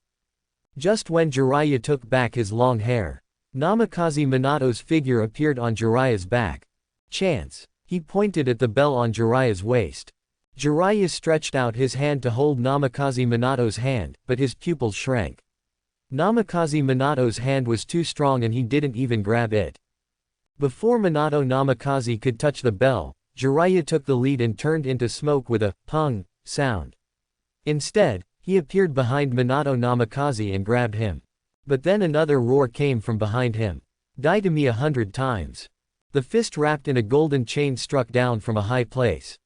Just when Jiraiya took back his long hair, Namikaze Minato's figure appeared on Jiraiya's back. Chance. He pointed at the bell on Jiraiya's waist. Jiraiya stretched out his hand to hold Namikaze Minato's hand, but his pupils shrank. Namikaze Minato's hand was too strong and he didn't even grab it. Before Minato Namikaze could touch the bell, Jiraiya took the lead and turned into smoke with a pung sound. Instead, he appeared behind Minato Namikaze and grabbed him. But then another roar came from behind him. Die to me 100 times. The fist wrapped in a golden chain struck down from a high place.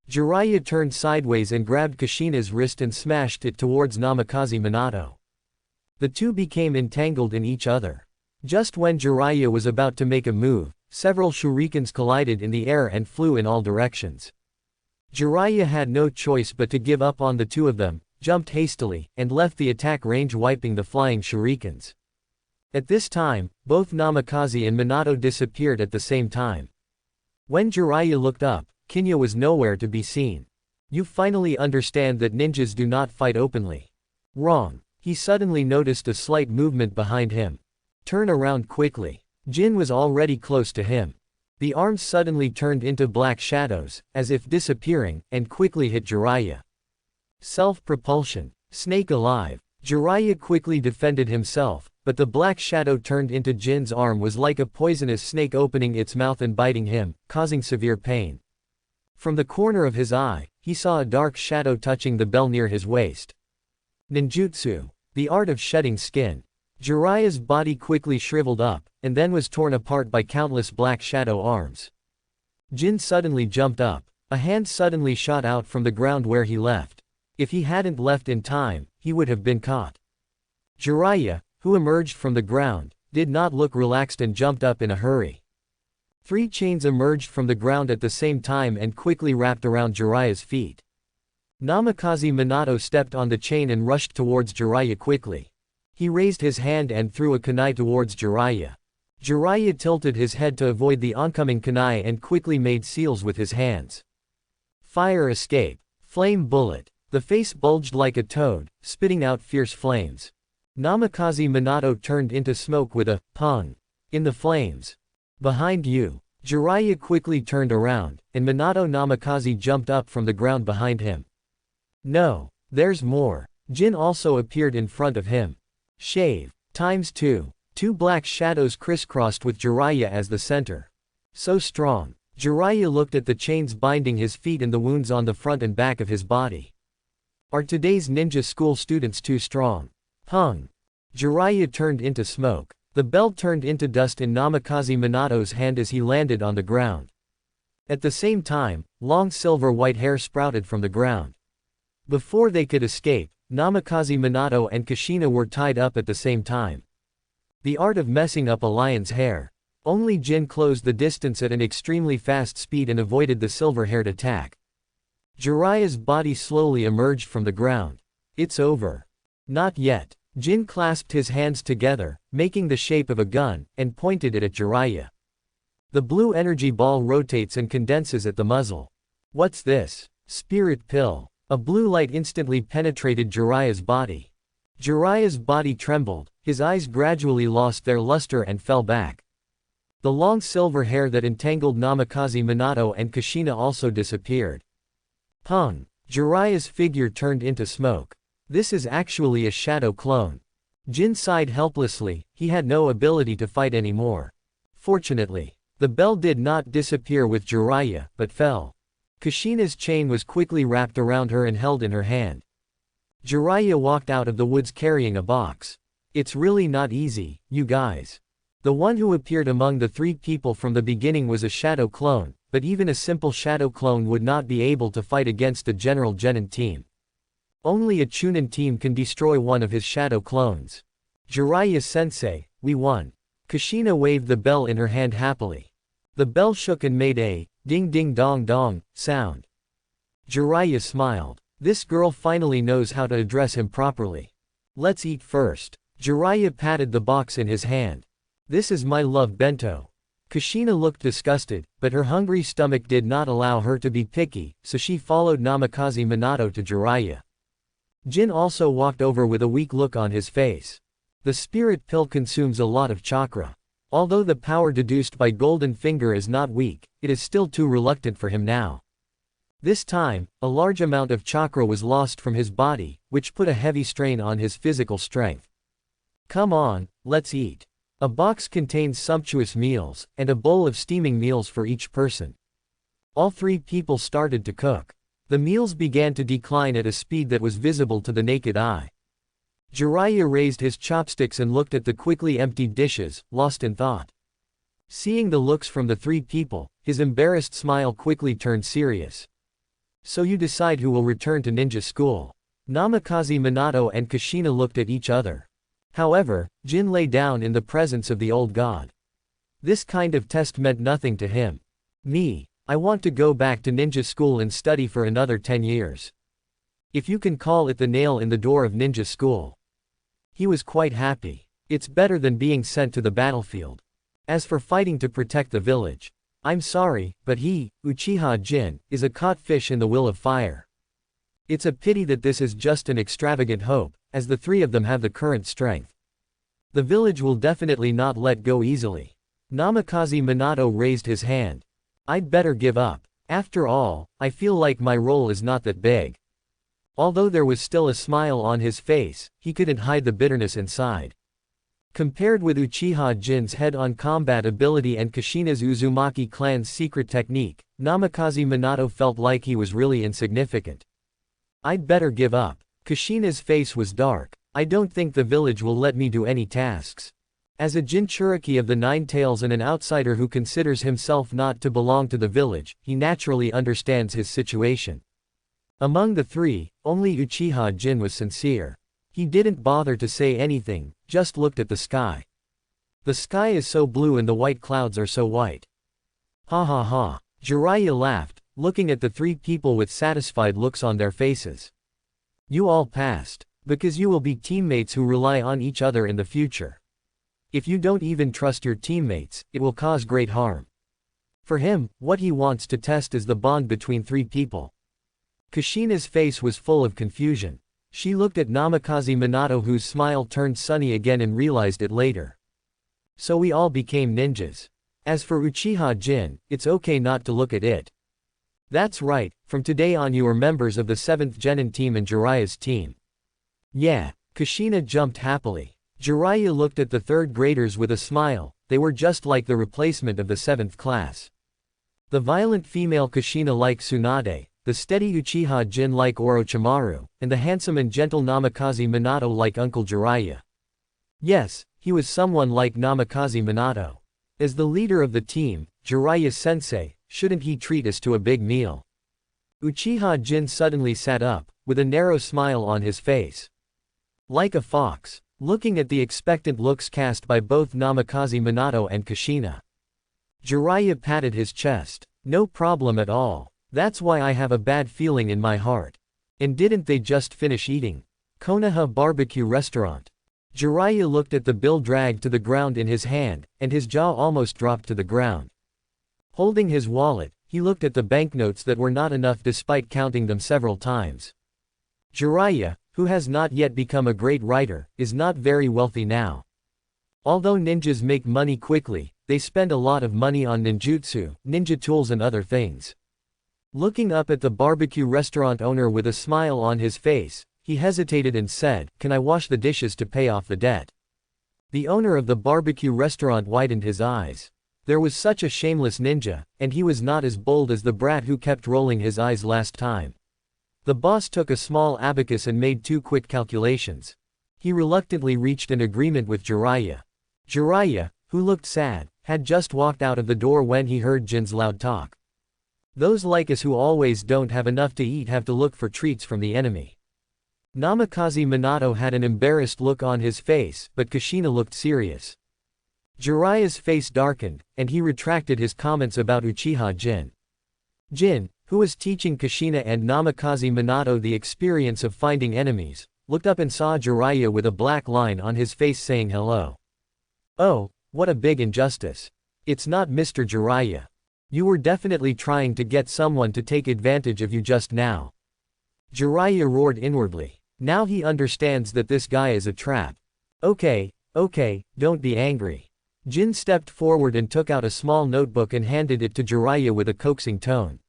Jiraiya turned sideways and grabbed Kushina's wrist and smashed it towards Namikaze Minato. The two became entangled in each other. Just when Jiraiya was about to make a move, several shurikens collided in the air and flew in all directions. Jiraiya had no choice but to give up on the two of them, jumped hastily, and left the attack range wiping the flying shurikens. At this time, both Namikaze and Minato disappeared at the same time. When Jiraiya looked up, Kinya was nowhere to be seen. You finally understand that ninjas do not fight openly. Wrong. He suddenly noticed a slight movement behind him. Turn around quickly. Jin was already close to him. The arms suddenly turned into black shadows, as if disappearing, and quickly hit Jiraiya. Self-propulsion. Snake alive. Jiraiya quickly defended himself, but the black shadow turned into Jin's arm was like a poisonous snake opening its mouth and biting him, causing severe pain. From the corner of his eye, he saw a dark shadow touching the bell near his waist. Ninjutsu. The art of shedding skin. Jiraiya's body quickly shriveled up, and then was torn apart by countless black shadow arms. Jin suddenly jumped up. A hand suddenly shot out from the ground where he left. If he hadn't left in time, he would have been caught. Jiraiya, who emerged from the ground, did not look relaxed and jumped up in a hurry. 3 chains emerged from the ground at the same time and quickly wrapped around Jiraiya's feet. Namikaze Minato stepped on the chain and rushed towards Jiraiya quickly. He raised his hand and threw a kunai towards Jiraiya. Jiraiya tilted his head to avoid the oncoming kunai and quickly made seals with his hands. Fire escape. Flame bullet. The face bulged like a toad, spitting out fierce flames. Namikaze Minato turned into smoke with a pung. In the flames. Behind you. Jiraiya quickly turned around, and Minato Namikaze jumped up from the ground behind him. No, there's more. Jin also appeared in front of him. Shave. ×2. 2 black shadows crisscrossed with Jiraiya as the center. So strong. Jiraiya looked at the chains binding his feet and the wounds on the front and back of his body. Are today's ninja school students too strong? Hung. Jiraiya turned into smoke. The bell turned into dust in Namikaze Minato's hand as he landed on the ground. At the same time, long silver-white hair sprouted from the ground. Before they could escape, Namikaze Minato and Kushina were tied up at the same time. The art of messing up a lion's hair. Only Jin closed the distance at an extremely fast speed and avoided the silver-haired attack. Jiraiya's body slowly emerged from the ground. It's over. Not yet. Jin clasped his hands together, making the shape of a gun, and pointed it at Jiraiya. The blue energy ball rotates and condenses at the muzzle. What's this? Spirit pill. A blue light instantly penetrated Jiraiya's body. Jiraiya's body trembled, his eyes gradually lost their luster and fell back. The long silver hair that entangled Namikaze Minato and Kushina also disappeared. Pung. Jiraiya's figure turned into smoke. This is actually a shadow clone. Jin sighed helplessly, he had no ability to fight anymore. Fortunately, the bell did not disappear with Jiraiya, but fell. Kushina's chain was quickly wrapped around her and held in her hand. Jiraiya walked out of the woods carrying a box. It's really not easy, you guys. The one who appeared among the 3 people from the beginning was a shadow clone, but even a simple shadow clone would not be able to fight against a General Genin team. Only a Chunin team can destroy one of his shadow clones. Jiraiya-sensei, we won. Kushina waved the bell in her hand happily. The bell shook and made a ding-ding-dong-dong sound. Jiraiya smiled. This girl finally knows how to address him properly. Let's eat first. Jiraiya patted the box in his hand. This is my love bento. Kushina looked disgusted, but her hungry stomach did not allow her to be picky, so she followed Namikaze Minato to Jiraiya. Jin also walked over with a weak look on his face. The spirit pill consumes a lot of chakra. Although the power deduced by Golden Finger is not weak, it is still too reluctant for him now. This time, a large amount of chakra was lost from his body, which put a heavy strain on his physical strength. Come on, let's eat. A box contains sumptuous meals, and a bowl of steaming meals for each person. All three people started to cook. The meals began to decline at a speed that was visible to the naked eye. Jiraiya raised his chopsticks and looked at the quickly emptied dishes, lost in thought. Seeing the looks from the three people, his embarrassed smile quickly turned serious. So you decide who will return to ninja school. Namikaze Minato and Kushina looked at each other. However, Jin lay down in the presence of the old god. This kind of test meant nothing to him. Me, I want to go back to ninja school and study for another 10 years. If you can call it the nail in the door of ninja school. He was quite happy. It's better than being sent to the battlefield. As for fighting to protect the village. I'm sorry, but he, Uchiha Jin, is a caught fish in the will of fire. It's a pity that this is just an extravagant hope, as the three of them have the current strength. The village will definitely not let go easily. Namikaze Minato raised his hand. I'd better give up. After all, I feel like my role is not that big. Although there was still a smile on his face, he couldn't hide the bitterness inside. Compared with Uchiha Jin's head-on combat ability and Kushina's Uzumaki clan's secret technique, Namikaze Minato felt like he was really insignificant. I'd better give up. Kushina's face was dark. I don't think the village will let me do any tasks. As a Jinchuriki of the Nine Tails and an outsider who considers himself not to belong to the village, he naturally understands his situation. Among the three, only Uchiha Jin was sincere. He didn't bother to say anything, just looked at the sky. The sky is so blue and the white clouds are so white. Ha ha ha. Jiraiya laughed, looking at the three people with satisfied looks on their faces. You all passed. Because you will be teammates who rely on each other in the future. If you don't even trust your teammates, it will cause great harm. For him, what he wants to test is the bond between three people. Kushina's face was full of confusion. She looked at Namikaze Minato, whose smile turned sunny again, and realized it later. So we all became ninjas. As for Uchiha Jin, it's okay not to look at it. That's right, from today on you are members of the 7th Genin team and Jiraiya's team. Yeah, Kushina jumped happily. Jiraiya looked at the 3rd graders with a smile. They were just like the replacement of the 7th class. The violent female Kushina like Tsunade, the steady Uchiha Jin like Orochimaru, and the handsome and gentle Namikaze Minato like Uncle Jiraiya. Yes, he was someone like Namikaze Minato. As the leader of the team, Jiraiya-sensei, shouldn't he treat us to a big meal? Uchiha Jin suddenly sat up, with a narrow smile on his face. Like a fox, looking at the expectant looks cast by both Namikaze Minato and Kushina. Jiraiya patted his chest. No problem at all. That's why I have a bad feeling in my heart. And didn't they just finish eating? Konoha Barbecue Restaurant. Jiraiya looked at the bill dragged to the ground in his hand, and his jaw almost dropped to the ground. Holding his wallet, he looked at the banknotes that were not enough despite counting them several times. Jiraiya, who has not yet become a great writer, is not very wealthy now. Although ninjas make money quickly, they spend a lot of money on ninjutsu, ninja tools and other things. Looking up at the barbecue restaurant owner with a smile on his face, he hesitated and said, "Can I wash the dishes to pay off the debt?" The owner of the barbecue restaurant widened his eyes. There was such a shameless ninja, and he was not as bold as the brat who kept rolling his eyes last time. The boss took a small abacus and made 2 quick calculations. He reluctantly reached an agreement with Jiraiya. Jiraiya, who looked sad, had just walked out of the door when he heard Jin's loud talk. Those like us who always don't have enough to eat have to look for treats from the enemy. Namikaze Minato had an embarrassed look on his face, but Kushina looked serious. Jiraiya's face darkened, and he retracted his comments about Uchiha Jin. Jin, who was teaching Kushina and Namikaze Minato the experience of finding enemies, looked up and saw Jiraiya with a black line on his face saying hello. Oh, what a big injustice. It's not Mr. Jiraiya. You were definitely trying to get someone to take advantage of you just now. Jiraiya roared inwardly. Now he understands that this guy is a trap. Okay, don't be angry. Jin stepped forward and took out a small notebook and handed it to Jiraiya with a coaxing tone.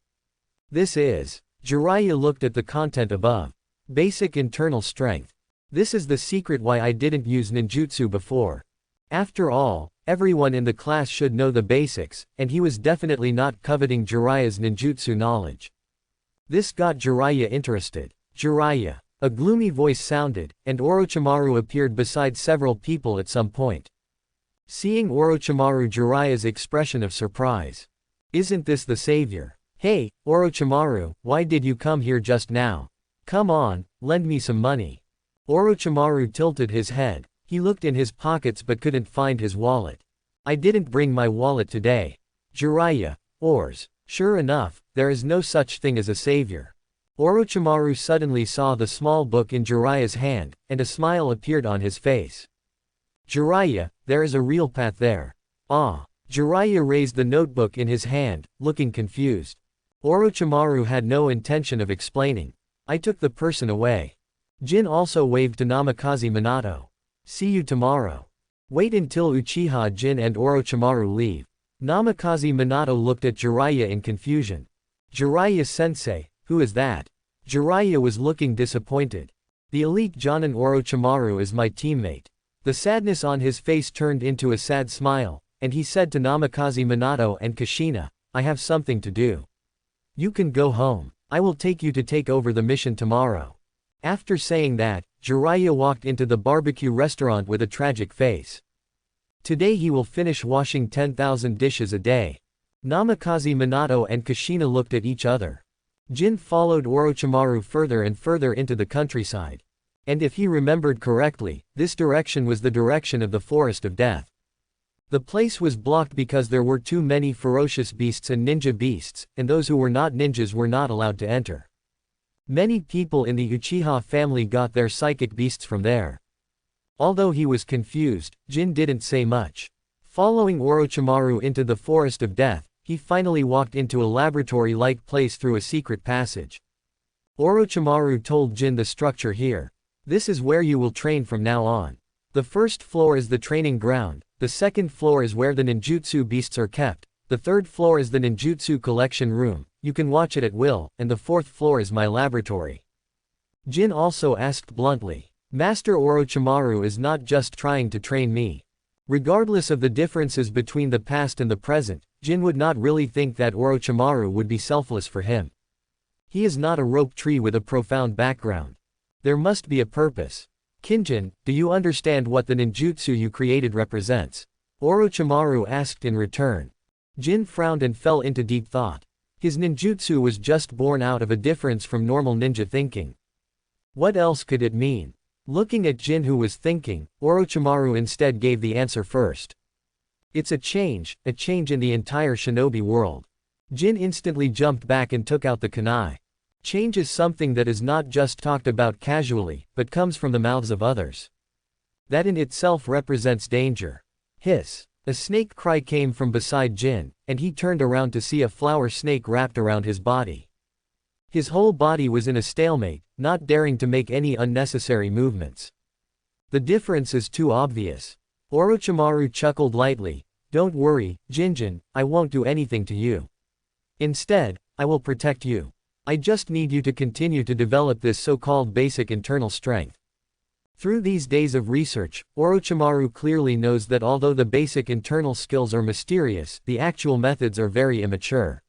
This is. Jiraiya looked at the content above. Basic internal strength. This is the secret why I didn't use ninjutsu before. After all, everyone in the class should know the basics, and he was definitely not coveting Jiraiya's ninjutsu knowledge. This got Jiraiya interested. Jiraiya. A gloomy voice sounded, and Orochimaru appeared beside several people at some point. Seeing Orochimaru, Jiraiya's expression of surprise. Isn't this the savior? Hey, Orochimaru, why did you come here just now? Come on, lend me some money. Orochimaru tilted his head. He looked in his pockets but couldn't find his wallet. I didn't bring my wallet today. Jiraiya. Ors. Sure enough, there is no such thing as a savior. Orochimaru suddenly saw the small book in Jiraiya's hand, and a smile appeared on his face. Jiraiya, there is a real path there. Ah. Jiraiya raised the notebook in his hand, looking confused. Orochimaru had no intention of explaining. I took the person away. Jin also waved to Namikaze Minato. See you tomorrow. Wait until Uchiha Jin and Orochimaru leave. Namikaze Minato looked at Jiraiya in confusion. Jiraiya-sensei, who is that? Jiraiya was looking disappointed. The elite Jonin Orochimaru is my teammate. The sadness on his face turned into a sad smile, and he said to Namikaze Minato and Kushina, I have something to do. You can go home. I will take you to take over the mission tomorrow. After saying that, Jiraiya walked into the barbecue restaurant with a tragic face. Today he will finish washing 10,000 dishes a day. Namikaze Minato and Kushina looked at each other. Jin followed Orochimaru further and further into the countryside. And if he remembered correctly, this direction was the direction of the Forest of Death. The place was blocked because there were too many ferocious beasts and ninja beasts, and those who were not ninjas were not allowed to enter. Many people in the Uchiha family got their psychic beasts from there. Although he was confused, Jin didn't say much. Following Orochimaru into the Forest of Death, he finally walked into a laboratory-like place through a secret passage. Orochimaru told Jin the structure here. This is where you will train from now on. The first floor is the training ground, the second floor is where the ninjutsu beasts are kept, the third floor is the ninjutsu collection room, you can watch it at will, and the fourth floor is my laboratory. Jin also asked bluntly. Master Orochimaru is not just trying to train me. Regardless of the differences between the past and the present, Jin would not really think that Orochimaru would be selfless for him. He is not a rope tree with a profound background. There must be a purpose. Kinjin, do you understand what the ninjutsu you created represents? Orochimaru asked in return. Jin frowned and fell into deep thought. His ninjutsu was just born out of a difference from normal ninja thinking. What else could it mean? Looking at Jin, who was thinking, Orochimaru instead gave the answer first. It's a change in the entire shinobi world. Jin instantly jumped back and took out the kunai. Change is something that is not just talked about casually, but comes from the mouths of others. That in itself represents danger. Hiss. A snake cry came from beside Jin, and he turned around to see a flower snake wrapped around his body. His whole body was in a stalemate, not daring to make any unnecessary movements. The difference is too obvious. Orochimaru chuckled lightly. Don't worry, Jinjin, I won't do anything to you. Instead, I will protect you. I just need you to continue to develop this so-called basic internal strength. Through these days of research, Orochimaru clearly knows that although the basic internal skills are mysterious, the actual methods are very immature.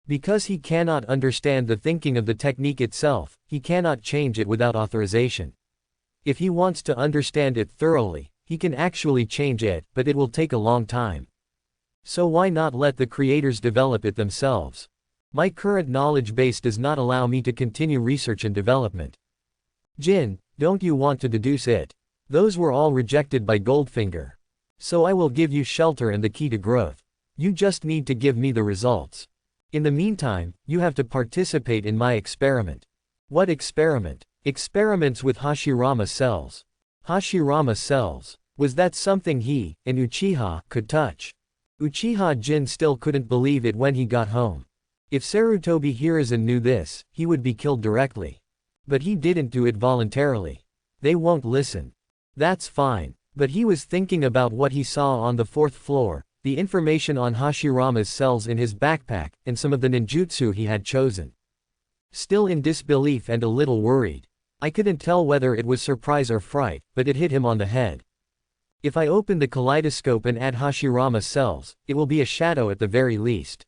Because he cannot understand the thinking of the technique itself, he cannot change it without authorization. If he wants to understand it thoroughly, he can actually change it, but it will take a long time. So why not let the creators develop it themselves? My current knowledge base does not allow me to continue research and development. Jin, don't you want to deduce it? Those were all rejected by Goldfinger. So I will give you shelter and the key to growth. You just need to give me the results. In the meantime, you have to participate in my experiment. What experiment? Experiments with Hashirama cells. Hashirama cells. Was that something he, and Uchiha, could touch? Uchiha Jin still couldn't believe it when he got home. If Sarutobi Hiruzen knew this, he would be killed directly. But he didn't do it voluntarily. They won't listen. That's fine. But he was thinking about what he saw on the 4th floor, the information on Hashirama's cells in his backpack, and some of the ninjutsu he had chosen. Still in disbelief and a little worried. I couldn't tell whether it was surprise or fright, but it hit him on the head. If I open the kaleidoscope and add Hashirama's cells, it will be a shadow at the very least.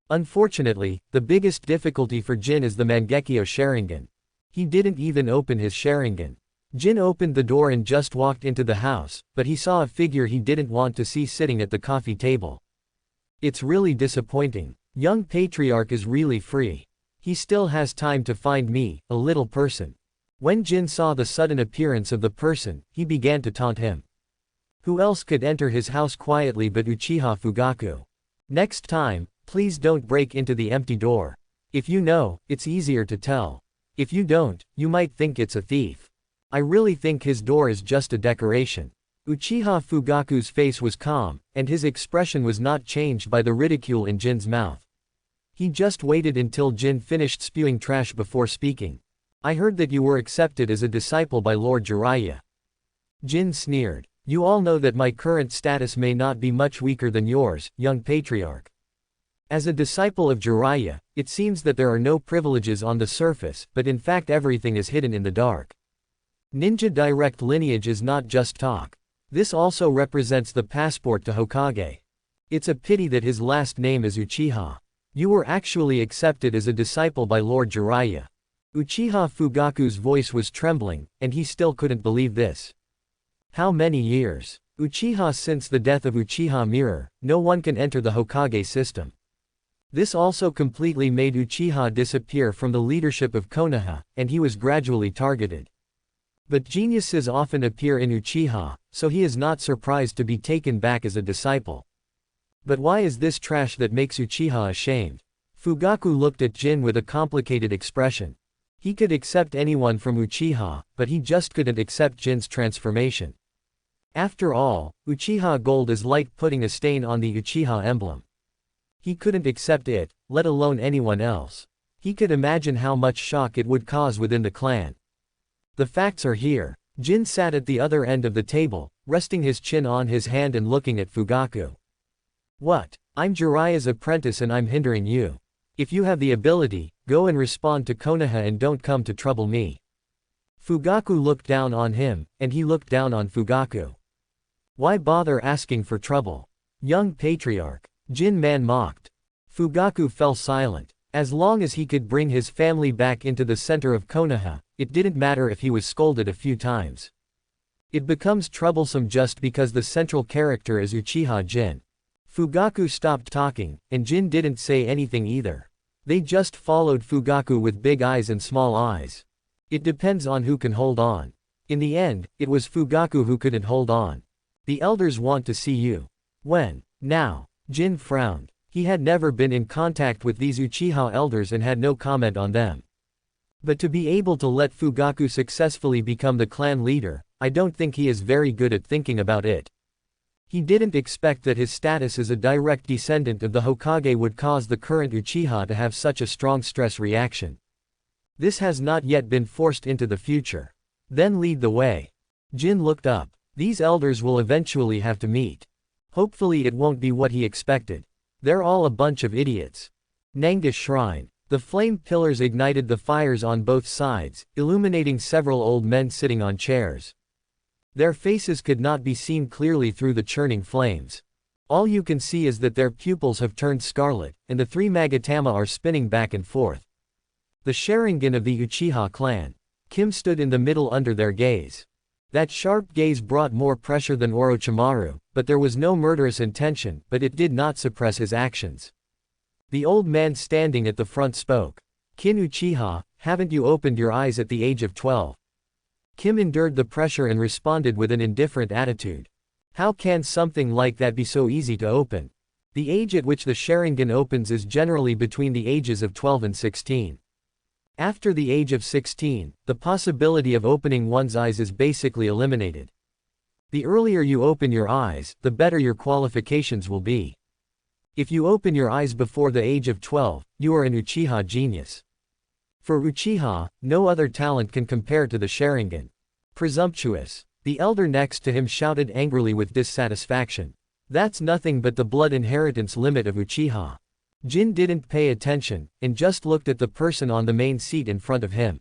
Unfortunately, the biggest difficulty for Jin is the Mangekyo Sharingan. He didn't even open his Sharingan. Jin opened the door and just walked into the house, but he saw a figure he didn't want to see sitting at the coffee table. It's really disappointing. Young patriarch is really free. He still has time to find me, a little person. When Jin saw the sudden appearance of the person, he began to taunt him. Who else could enter his house quietly but Uchiha Fugaku? Next time, please don't break into the empty door. If you know, it's easier to tell. If you don't, you might think it's a thief. I really think his door is just a decoration. Uchiha Fugaku's face was calm, and his expression was not changed by the ridicule in Jin's mouth. He just waited until Jin finished spewing trash before speaking. I heard that you were accepted as a disciple by Lord Jiraiya. Jin sneered. You all know that my current status may not be much weaker than yours, young patriarch. As a disciple of Jiraiya, it seems that there are no privileges on the surface, but in fact everything is hidden in the dark. Ninja direct lineage is not just talk. This also represents the passport to Hokage. It's a pity that his last name is Uchiha. You were actually accepted as a disciple by Lord Jiraiya. Uchiha Fugaku's voice was trembling, and he still couldn't believe this. How many years? Uchiha Since the death of Uchiha Mirror, no one can enter the Hokage system. This also completely made Uchiha disappear from the leadership of Konoha, and he was gradually targeted. But geniuses often appear in Uchiha, so he is not surprised to be taken back as a disciple. But why is this trash that makes Uchiha ashamed? Fugaku looked at Jin with a complicated expression. He could accept anyone from Uchiha, but he just couldn't accept Jin's transformation. After all, Uchiha Gold is like putting a stain on the Uchiha emblem. He couldn't accept it, let alone anyone else. He could imagine how much shock it would cause within the clan. The facts are here. Jin sat at the other end of the table, resting his chin on his hand and looking at Fugaku. What? I'm Jiraiya's apprentice and I'm hindering you. If you have the ability, go and respond to Konoha and don't come to trouble me. Fugaku looked down on him, and he looked down on Fugaku. Why bother asking for trouble? Young patriarch. Jin man mocked. Fugaku fell silent. As long as he could bring his family back into the center of Konoha, it didn't matter if he was scolded a few times. It becomes troublesome just because the central character is Uchiha Jin. Fugaku stopped talking, and Jin didn't say anything either. They just followed Fugaku with big eyes and small eyes. It depends on who can hold on. In the end, it was Fugaku who couldn't hold on. The elders want to see you. When? Now. Jin frowned. He had never been in contact with these Uchiha elders and had no comment on them. But to be able to let Fugaku successfully become the clan leader, I don't think he is very good at thinking about it. He didn't expect that his status as a direct descendant of the Hokage would cause the current Uchiha to have such a strong stress reaction. This has not yet been forced into the future. Then lead the way. Jin looked up. These elders will eventually have to meet. Hopefully it won't be what he expected. They're all a bunch of idiots. Nanga Shrine. The flame pillars ignited the fires on both sides, illuminating several old men sitting on chairs. Their faces could not be seen clearly through the churning flames. All you can see is that their pupils have turned scarlet, and the three Magatama are spinning back and forth. The Sharingan of the Uchiha clan. Kim stood in the middle under their gaze. That sharp gaze brought more pressure than Orochimaru, but there was no murderous intention, but it did not suppress his actions. The old man standing at the front spoke. Kin Uchiha, haven't you opened your eyes at the age of 12? Kim endured the pressure and responded with an indifferent attitude. How can something like that be so easy to open? The age at which the Sharingan opens is generally between the ages of 12 and 16. After the age of 16, the possibility of opening one's eyes is basically eliminated. The earlier you open your eyes, the better your qualifications will be. If you open your eyes before the age of 12, you are an Uchiha genius. For Uchiha, no other talent can compare to the Sharingan. Presumptuous. The elder next to him shouted angrily with dissatisfaction. That's nothing but the blood inheritance limit of Uchiha. Jin didn't pay attention, and just looked at the person on the main seat in front of him.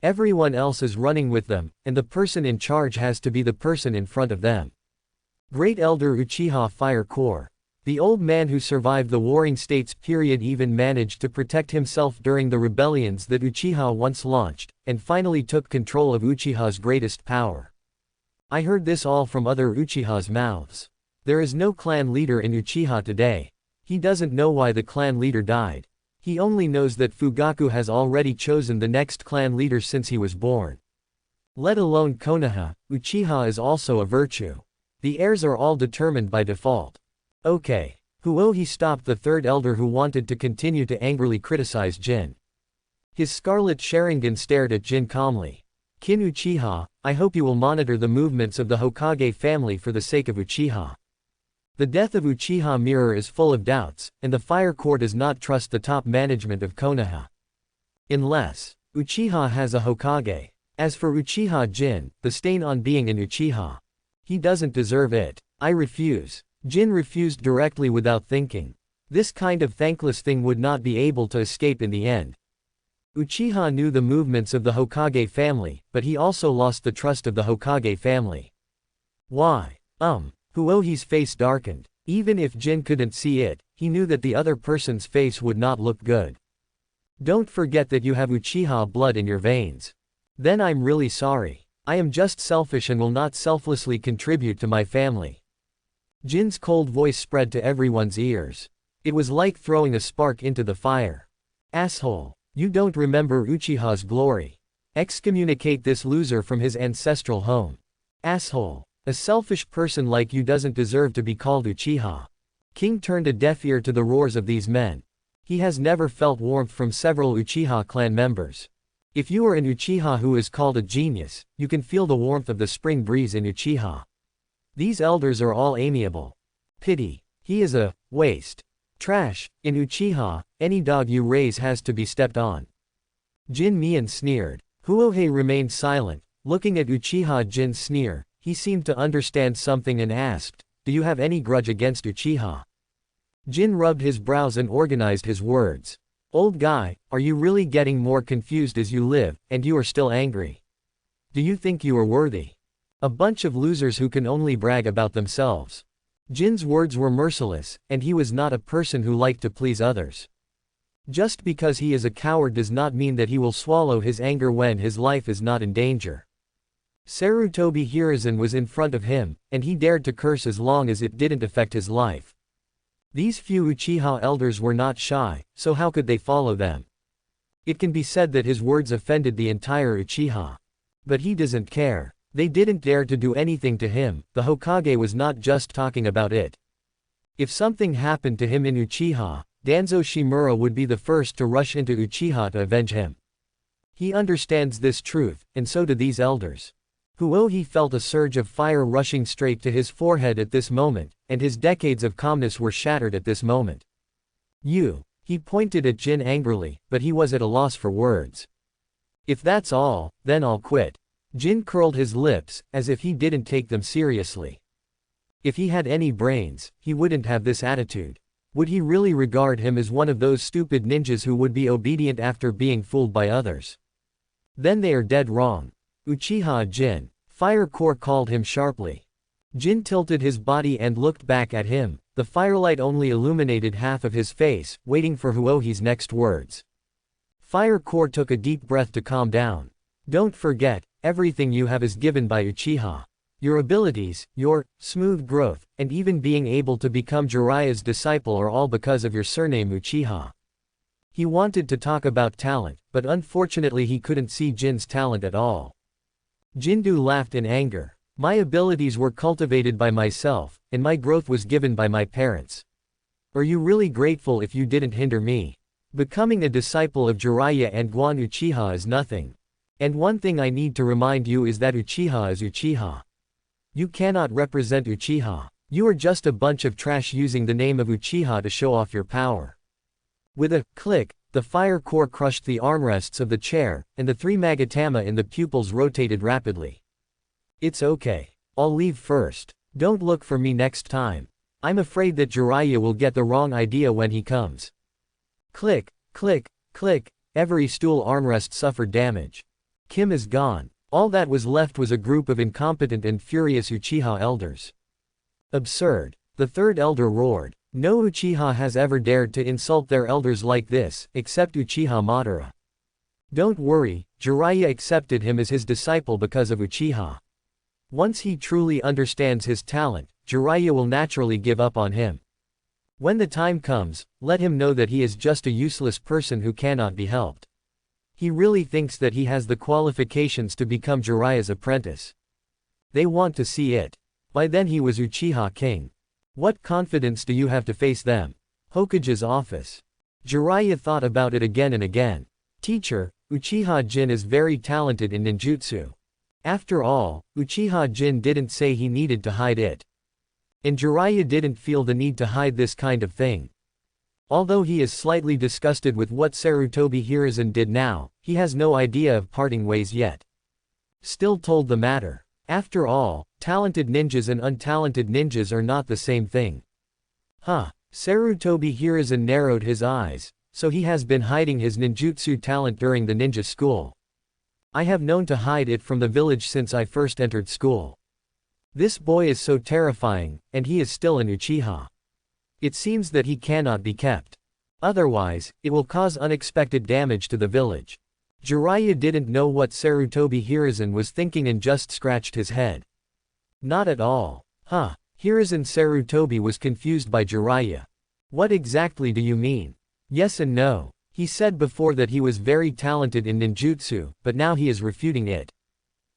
Everyone else is running with them, and the person in charge has to be the person in front of them. Great Elder Uchiha Fire Core. The old man who survived the Warring States period even managed to protect himself during the rebellions that Uchiha once launched, and finally took control of Uchiha's greatest power. I heard this all from other Uchiha's mouths. There is no clan leader in Uchiha today. He doesn't know why the clan leader died. He only knows that Fugaku has already chosen the next clan leader since he was born. Let alone Konoha, Uchiha is also a virtue. The heirs are all determined by default. Okay. He stopped the third elder who wanted to continue to angrily criticize Jin. His scarlet Sharingan stared at Jin calmly. Kin Uchiha, I hope you will monitor the movements of the Hokage family for the sake of Uchiha. The death of Uchiha Mirror is full of doubts, and the Fire Corps does not trust the top management of Konoha. Unless Uchiha has a Hokage. As for Uchiha Jin, the stain on being an Uchiha. He doesn't deserve it. I refuse. Jin refused directly without thinking. This kind of thankless thing would not be able to escape in the end. Uchiha knew the movements of the Hokage family, but he also lost the trust of the Hokage family. Why? Huohi's face darkened. Even if Jin couldn't see it, he knew that the other person's face would not look good. Don't forget that you have Uchiha blood in your veins. Then I'm really sorry. I am just selfish and will not selflessly contribute to my family. Jin's cold voice spread to everyone's ears. It was like throwing a spark into the fire. Asshole. You don't remember Uchiha's glory. Excommunicate this loser from his ancestral home. Asshole. A selfish person like you doesn't deserve to be called Uchiha. King turned a deaf ear to the roars of these men. He has never felt warmth from several Uchiha clan members. If you are an Uchiha who is called a genius, you can feel the warmth of the spring breeze in Uchiha. These elders are all amiable. Pity. He is a waste. Trash. In Uchiha, any dog you raise has to be stepped on. Jin Mian sneered. Huohei remained silent, looking at Uchiha Jin's sneer. He seemed to understand something and asked, do you have any grudge against Uchiha? Jin rubbed his brows and organized his words. Old guy, are you really getting more confused as you live, and you are still angry? Do you think you are worthy? A bunch of losers who can only brag about themselves. Jin's words were merciless, and he was not a person who liked to please others. Just because he is a coward does not mean that he will swallow his anger when his life is not in danger. Sarutobi Hiruzen was in front of him, and he dared to curse as long as it didn't affect his life. These few Uchiha elders were not shy, so how could they follow them? It can be said that his words offended the entire Uchiha. But he doesn't care. They didn't dare to do anything to him. The Hokage was not just talking about it. If something happened to him in Uchiha, Danzo Shimura would be the first to rush into Uchiha to avenge him. He understands this truth, and so do these elders. Huohi felt a surge of fire rushing straight to his forehead at this moment, and his decades of calmness were shattered at this moment. He pointed at Jin angrily, but he was at a loss for words. If that's all, then I'll quit. Jin curled his lips, as if he didn't take them seriously. If he had any brains, he wouldn't have this attitude. Would he really regard him as one of those stupid ninjas who would be obedient after being fooled by others? Then they are dead wrong. Uchiha Jin. Fire Corps called him sharply. Jin tilted his body and looked back at him. The firelight only illuminated half of his face, waiting for Huohi's next words. Fire Corps took a deep breath to calm down. Don't forget, everything you have is given by Uchiha. Your abilities, your smooth growth, and even being able to become Jiraiya's disciple are all because of your surname Uchiha. He wanted to talk about talent, but unfortunately he couldn't see Jin's talent at all. Jindu laughed in anger. My abilities were cultivated by myself, and my growth was given by my parents. Are you really grateful if you didn't hinder me? Becoming a disciple of Jiraiya and Guan Uchiha is nothing. And one thing I need to remind you is that Uchiha is Uchiha. You cannot represent Uchiha. You are just a bunch of trash using the name of Uchiha to show off your power. With a click, The fire core crushed the armrests of the chair, and the 3 magatama in the pupils rotated rapidly. It's okay. I'll leave first. Don't look for me next time. I'm afraid that Jiraiya will get the wrong idea when he comes. Click, click, click, every stool armrest suffered damage. Kim is gone. All that was left was a group of incompetent and furious Uchiha elders. Absurd. The third elder roared. No Uchiha has ever dared to insult their elders like this, except Uchiha Madara. Don't worry, Jiraiya accepted him as his disciple because of Uchiha. Once he truly understands his talent, Jiraiya will naturally give up on him. When the time comes, let him know that he is just a useless person who cannot be helped. He really thinks that he has the qualifications to become Jiraiya's apprentice. They want to see it. By then he was Uchiha king. What confidence do you have to face them? Hokage's office. Jiraiya thought about it again and again. Teacher, Uchiha Jin is very talented in ninjutsu. After all, Uchiha Jin didn't say he needed to hide it. And Jiraiya didn't feel the need to hide this kind of thing. Although he is slightly disgusted with what Sarutobi Hiruzen did now, he has no idea of parting ways yet. Still told the matter. After all, talented ninjas and untalented ninjas are not the same thing. Huh. Sarutobi Hiruzen narrowed his eyes, so he has been hiding his ninjutsu talent during the ninja school. I have known to hide it from the village since I first entered school. This boy is so terrifying, and he is still an Uchiha. It seems that he cannot be kept. Otherwise, it will cause unexpected damage to the village. Jiraiya didn't know what Sarutobi Hiruzen was thinking and just scratched his head. Not at all. Huh. Hiruzen Sarutobi was confused by Jiraiya. What exactly do you mean? Yes and no. He said before that he was very talented in ninjutsu, but now he is refuting it.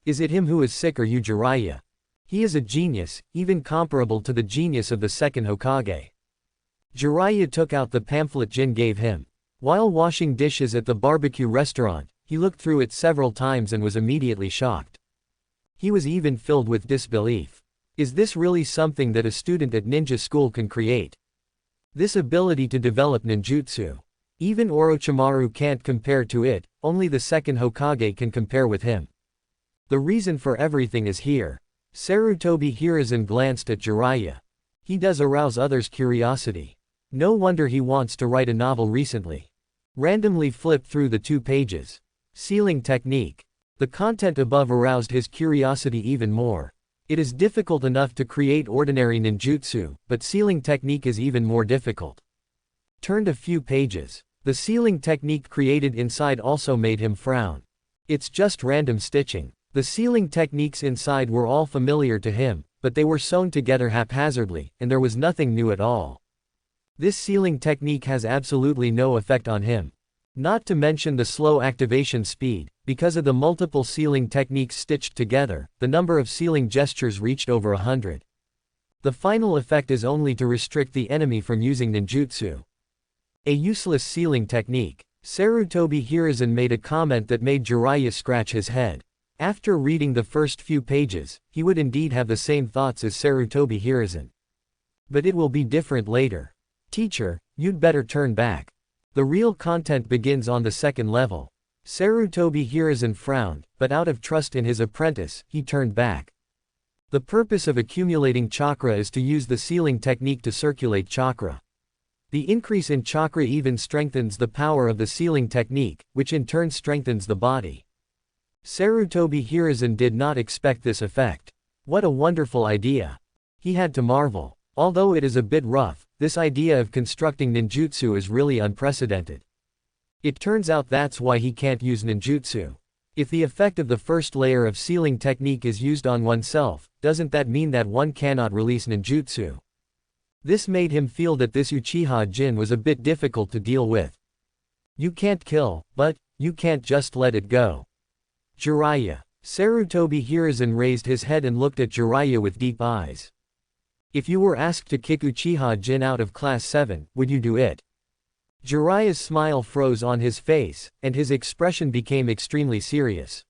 Is it him who is sick or you, Jiraiya? He is a genius, even comparable to the genius of the second Hokage. Jiraiya took out the pamphlet Jin gave him. While washing dishes at the barbecue restaurant, he looked through it several times and was immediately shocked. He was even filled with disbelief. Is this really something that a student at ninja school can create? This ability to develop ninjutsu. Even Orochimaru can't compare to it, only the second Hokage can compare with him. The reason for everything is here. Sarutobi Hiruzen glanced at Jiraiya. He does arouse others' curiosity. No wonder he wants to write a novel recently. Randomly flipped through the 2 pages. Sealing technique. The content above aroused his curiosity even more. It is difficult enough to create ordinary ninjutsu, but sealing technique is even more difficult. Turned a few pages. The sealing technique created inside also made him frown. It's just random stitching. The sealing techniques inside were all familiar to him, but they were sewn together haphazardly, and there was nothing new at all. This sealing technique has absolutely no effect on him. Not to mention the slow activation speed. Because of the multiple sealing techniques stitched together, the number of sealing gestures reached over 100. The final effect is only to restrict the enemy from using ninjutsu. A useless sealing technique. Sarutobi Hiruzen made a comment that made Jiraiya scratch his head. After reading the first few pages, he would indeed have the same thoughts as Sarutobi Hiruzen. But it will be different later. Teacher, you'd better turn back. The real content begins on the 2nd level. Sarutobi Hiruzen frowned, but out of trust in his apprentice, he turned back. The purpose of accumulating chakra is to use the sealing technique to circulate chakra. The increase in chakra even strengthens the power of the sealing technique, which in turn strengthens the body. Sarutobi Hiruzen did not expect this effect. What a wonderful idea. He had to marvel. Although it is a bit rough, this idea of constructing ninjutsu is really unprecedented. It turns out that's why he can't use ninjutsu. If the effect of the first layer of sealing technique is used on oneself, doesn't that mean that one cannot release ninjutsu? This made him feel that this Uchiha Jin was a bit difficult to deal with. You can't kill, but you can't just let it go. Jiraiya. Sarutobi Hiruzen raised his head and looked at Jiraiya with deep eyes. If you were asked to kick Uchiha Jin out of Class 7, would you do it? Jiraiya's smile froze on his face, and his expression became extremely serious.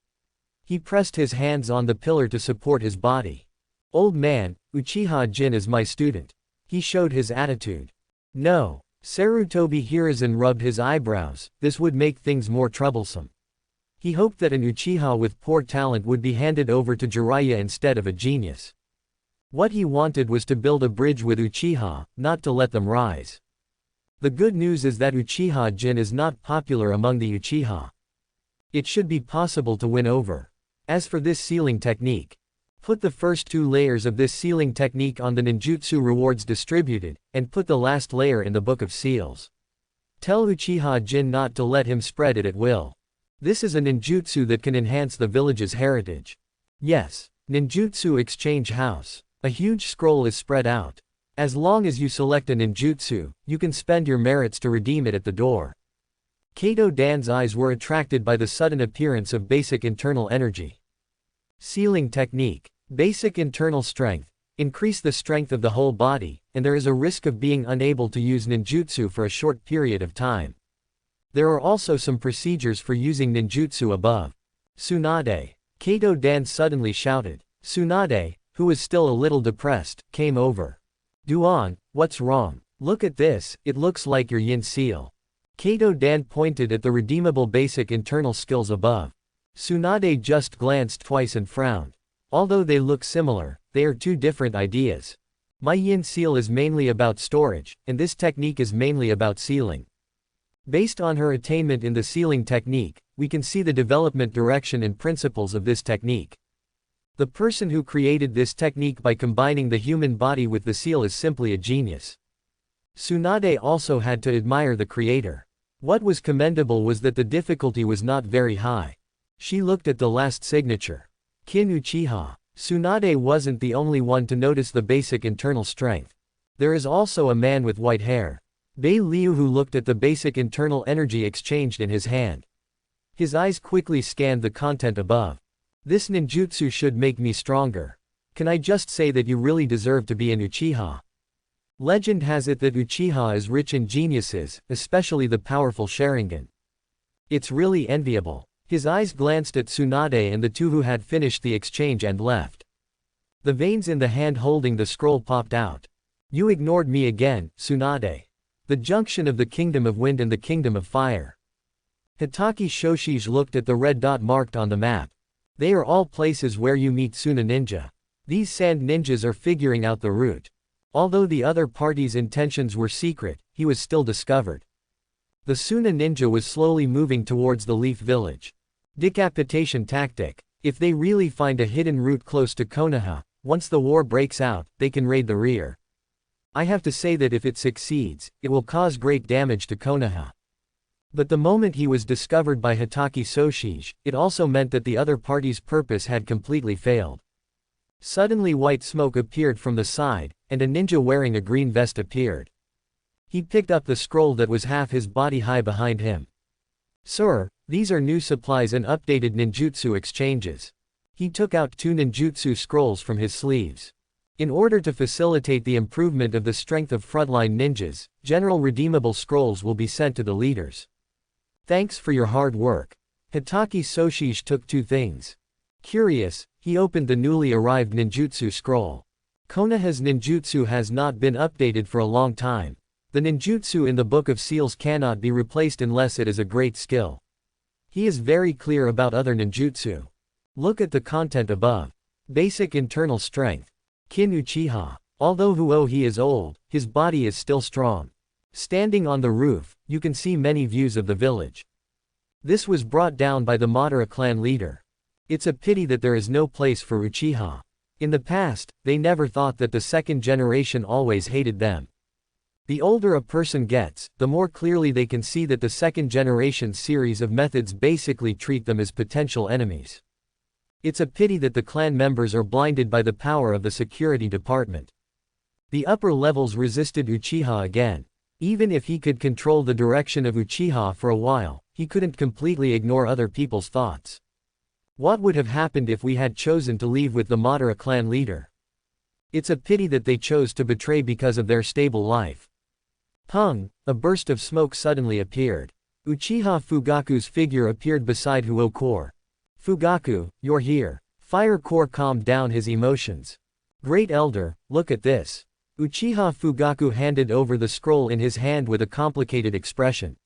He pressed his hands on the pillar to support his body. Old man, Uchiha Jin is my student. He showed his attitude. No. Sarutobi Hiruzen rubbed his eyebrows. This would make things more troublesome. He hoped that an Uchiha with poor talent would be handed over to Jiraiya instead of a genius. What he wanted was to build a bridge with Uchiha, not to let them rise. The good news is that Uchiha Jin is not popular among the Uchiha. It should be possible to win over. As for this sealing technique, put the first 2 layers of this sealing technique on the ninjutsu rewards distributed, and put the last layer in the Book of Seals. Tell Uchiha Jin not to let him spread it at will. This is a ninjutsu that can enhance the village's heritage. Yes, ninjutsu exchange house. A huge scroll is spread out. As long as you select a ninjutsu, you can spend your merits to redeem it at the door. Kato Dan's eyes were attracted by the sudden appearance of basic internal energy. Sealing technique. Basic internal strength. Increase the strength of the whole body, and there is a risk of being unable to use ninjutsu for a short period of time. There are also some procedures for using ninjutsu above. Tsunade. Kato Dan suddenly shouted. Tsunade, who was still a little depressed, came over. Duan, what's wrong? Look at this, it looks like your yin seal. Kato Dan pointed at the redeemable basic internal skills above. Tsunade just glanced twice and frowned. Although they look similar, they are 2 different ideas. My yin seal is mainly about storage, and this technique is mainly about sealing. Based on her attainment in the sealing technique, we can see the development direction and principles of this technique. The person who created this technique by combining the human body with the seal is simply a genius. Tsunade also had to admire the creator. What was commendable was that the difficulty was not very high. She looked at the last signature. Kin Uchiha. Tsunade wasn't the only one to notice the basic internal strength. There is also a man with white hair. Bei Liu, who looked at the basic internal energy exchanged in his hand. His eyes quickly scanned the content above. This ninjutsu should make me stronger. Can I just say that you really deserve to be an Uchiha? Legend has it that Uchiha is rich in geniuses, especially the powerful Sharingan. It's really enviable. His eyes glanced at Tsunade and the 2 who had finished the exchange and left. The veins in the hand holding the scroll popped out. You ignored me again, Tsunade. The junction of the Kingdom of Wind and the Kingdom of Fire. Hitaki Shoshige looked at the red dot marked on the map. They are all places where you meet Suna Ninja. These sand ninjas are figuring out the route. Although the other party's intentions were secret, he was still discovered. The Suna Ninja was slowly moving towards the Leaf Village. Decapitation tactic. If they really find a hidden route close to Konoha, once the war breaks out, they can raid the rear. I have to say that if it succeeds, it will cause great damage to Konoha. But the moment he was discovered by Hitaki Shoshige, it also meant that the other party's purpose had completely failed. Suddenly white smoke appeared from the side, and a ninja wearing a green vest appeared. He picked up the scroll that was half his body high behind him. Sir, these are new supplies and updated ninjutsu exchanges. He took out 2 ninjutsu scrolls from his sleeves. In order to facilitate the improvement of the strength of frontline ninjas, general redeemable scrolls will be sent to the leaders. Thanks for your hard work. Hitaki Shoshige took 2 things. Curious, he opened the newly arrived ninjutsu scroll. Konoha's ninjutsu has not been updated for a long time. The ninjutsu in the Book of Seals cannot be replaced unless it is a great skill. He is very clear about other ninjutsu. Look at the content above. Basic internal strength. Kin Uchiha. Although he is old, his body is still strong. Standing on the roof, you can see many views of the village. This was brought down by the Madara clan leader. It's a pity that there is no place for Uchiha. In the past, they never thought that the second generation always hated them. The older a person gets, the more clearly they can see that the second generation's series of methods basically treat them as potential enemies. It's a pity that the clan members are blinded by the power of the security department. The upper levels resisted Uchiha again. Even if he could control the direction of Uchiha for a while, he couldn't completely ignore other people's thoughts. What would have happened if we had chosen to leave with the Madara clan leader? It's a pity that they chose to betray because of their stable life. Pung, a burst of smoke suddenly appeared. Uchiha Fugaku's figure appeared beside Huo Core. Fugaku, you're here. Fire Core calmed down his emotions. Great Elder, look at this. Uchiha Fugaku handed over the scroll in his hand with a complicated expression.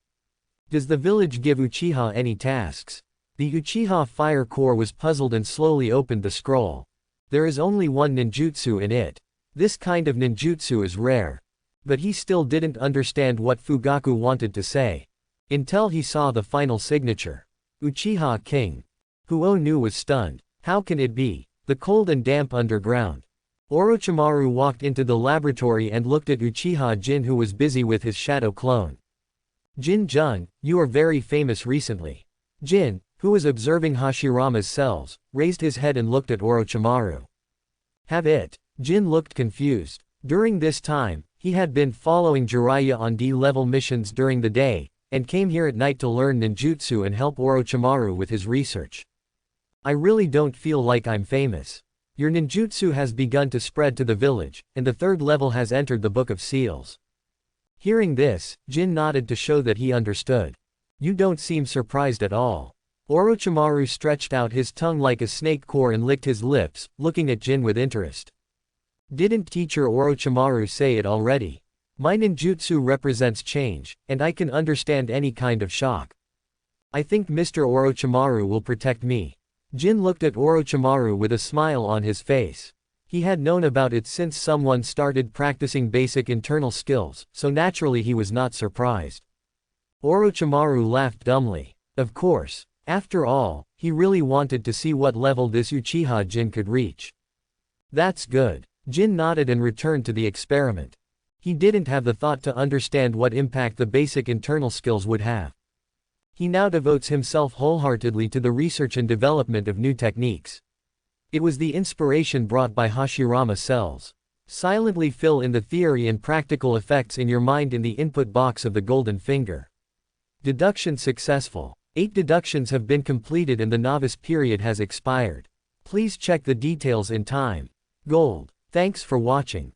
Does the village give Uchiha any tasks? The Uchiha Fire Corps was puzzled and slowly opened the scroll. There is only one ninjutsu in it. This kind of ninjutsu is rare. But he still didn't understand what Fugaku wanted to say. Until he saw the final signature. Uchiha King. Huo was stunned. How can it be? The cold and damp underground. Orochimaru walked into the laboratory and looked at Uchiha Jin, who was busy with his shadow clone. Jin-jun, you are very famous recently. Jin, who was observing Hashirama's cells, raised his head and looked at Orochimaru. Have it? Jin looked confused. During this time, he had been following Jiraiya on D-level missions during the day, and came here at night to learn ninjutsu and help Orochimaru with his research. I really don't feel like I'm famous. Your ninjutsu has begun to spread to the village, and the third level has entered the Book of Seals. Hearing this, Jin nodded to show that he understood. You don't seem surprised at all. Orochimaru stretched out his tongue like a snake core and licked his lips, looking at Jin with interest. Didn't teacher Orochimaru say it already? My ninjutsu represents change, and I can understand any kind of shock. I think Mr. Orochimaru will protect me. Jin looked at Orochimaru with a smile on his face. He had known about it since someone started practicing basic internal skills, so naturally he was not surprised. Orochimaru laughed dumbly. Of course. After all, he really wanted to see what level this Uchiha Jin could reach. That's good. Jin nodded and returned to the experiment. He didn't have the thought to understand what impact the basic internal skills would have. He now devotes himself wholeheartedly to the research and development of new techniques. It was the inspiration brought by Hashirama cells. Silently fill in the theory and practical effects in your mind in the input box of the golden finger. Deduction successful. 8 deductions have been completed and the novice period has expired. Please check the details in time. Gold. Thanks for watching.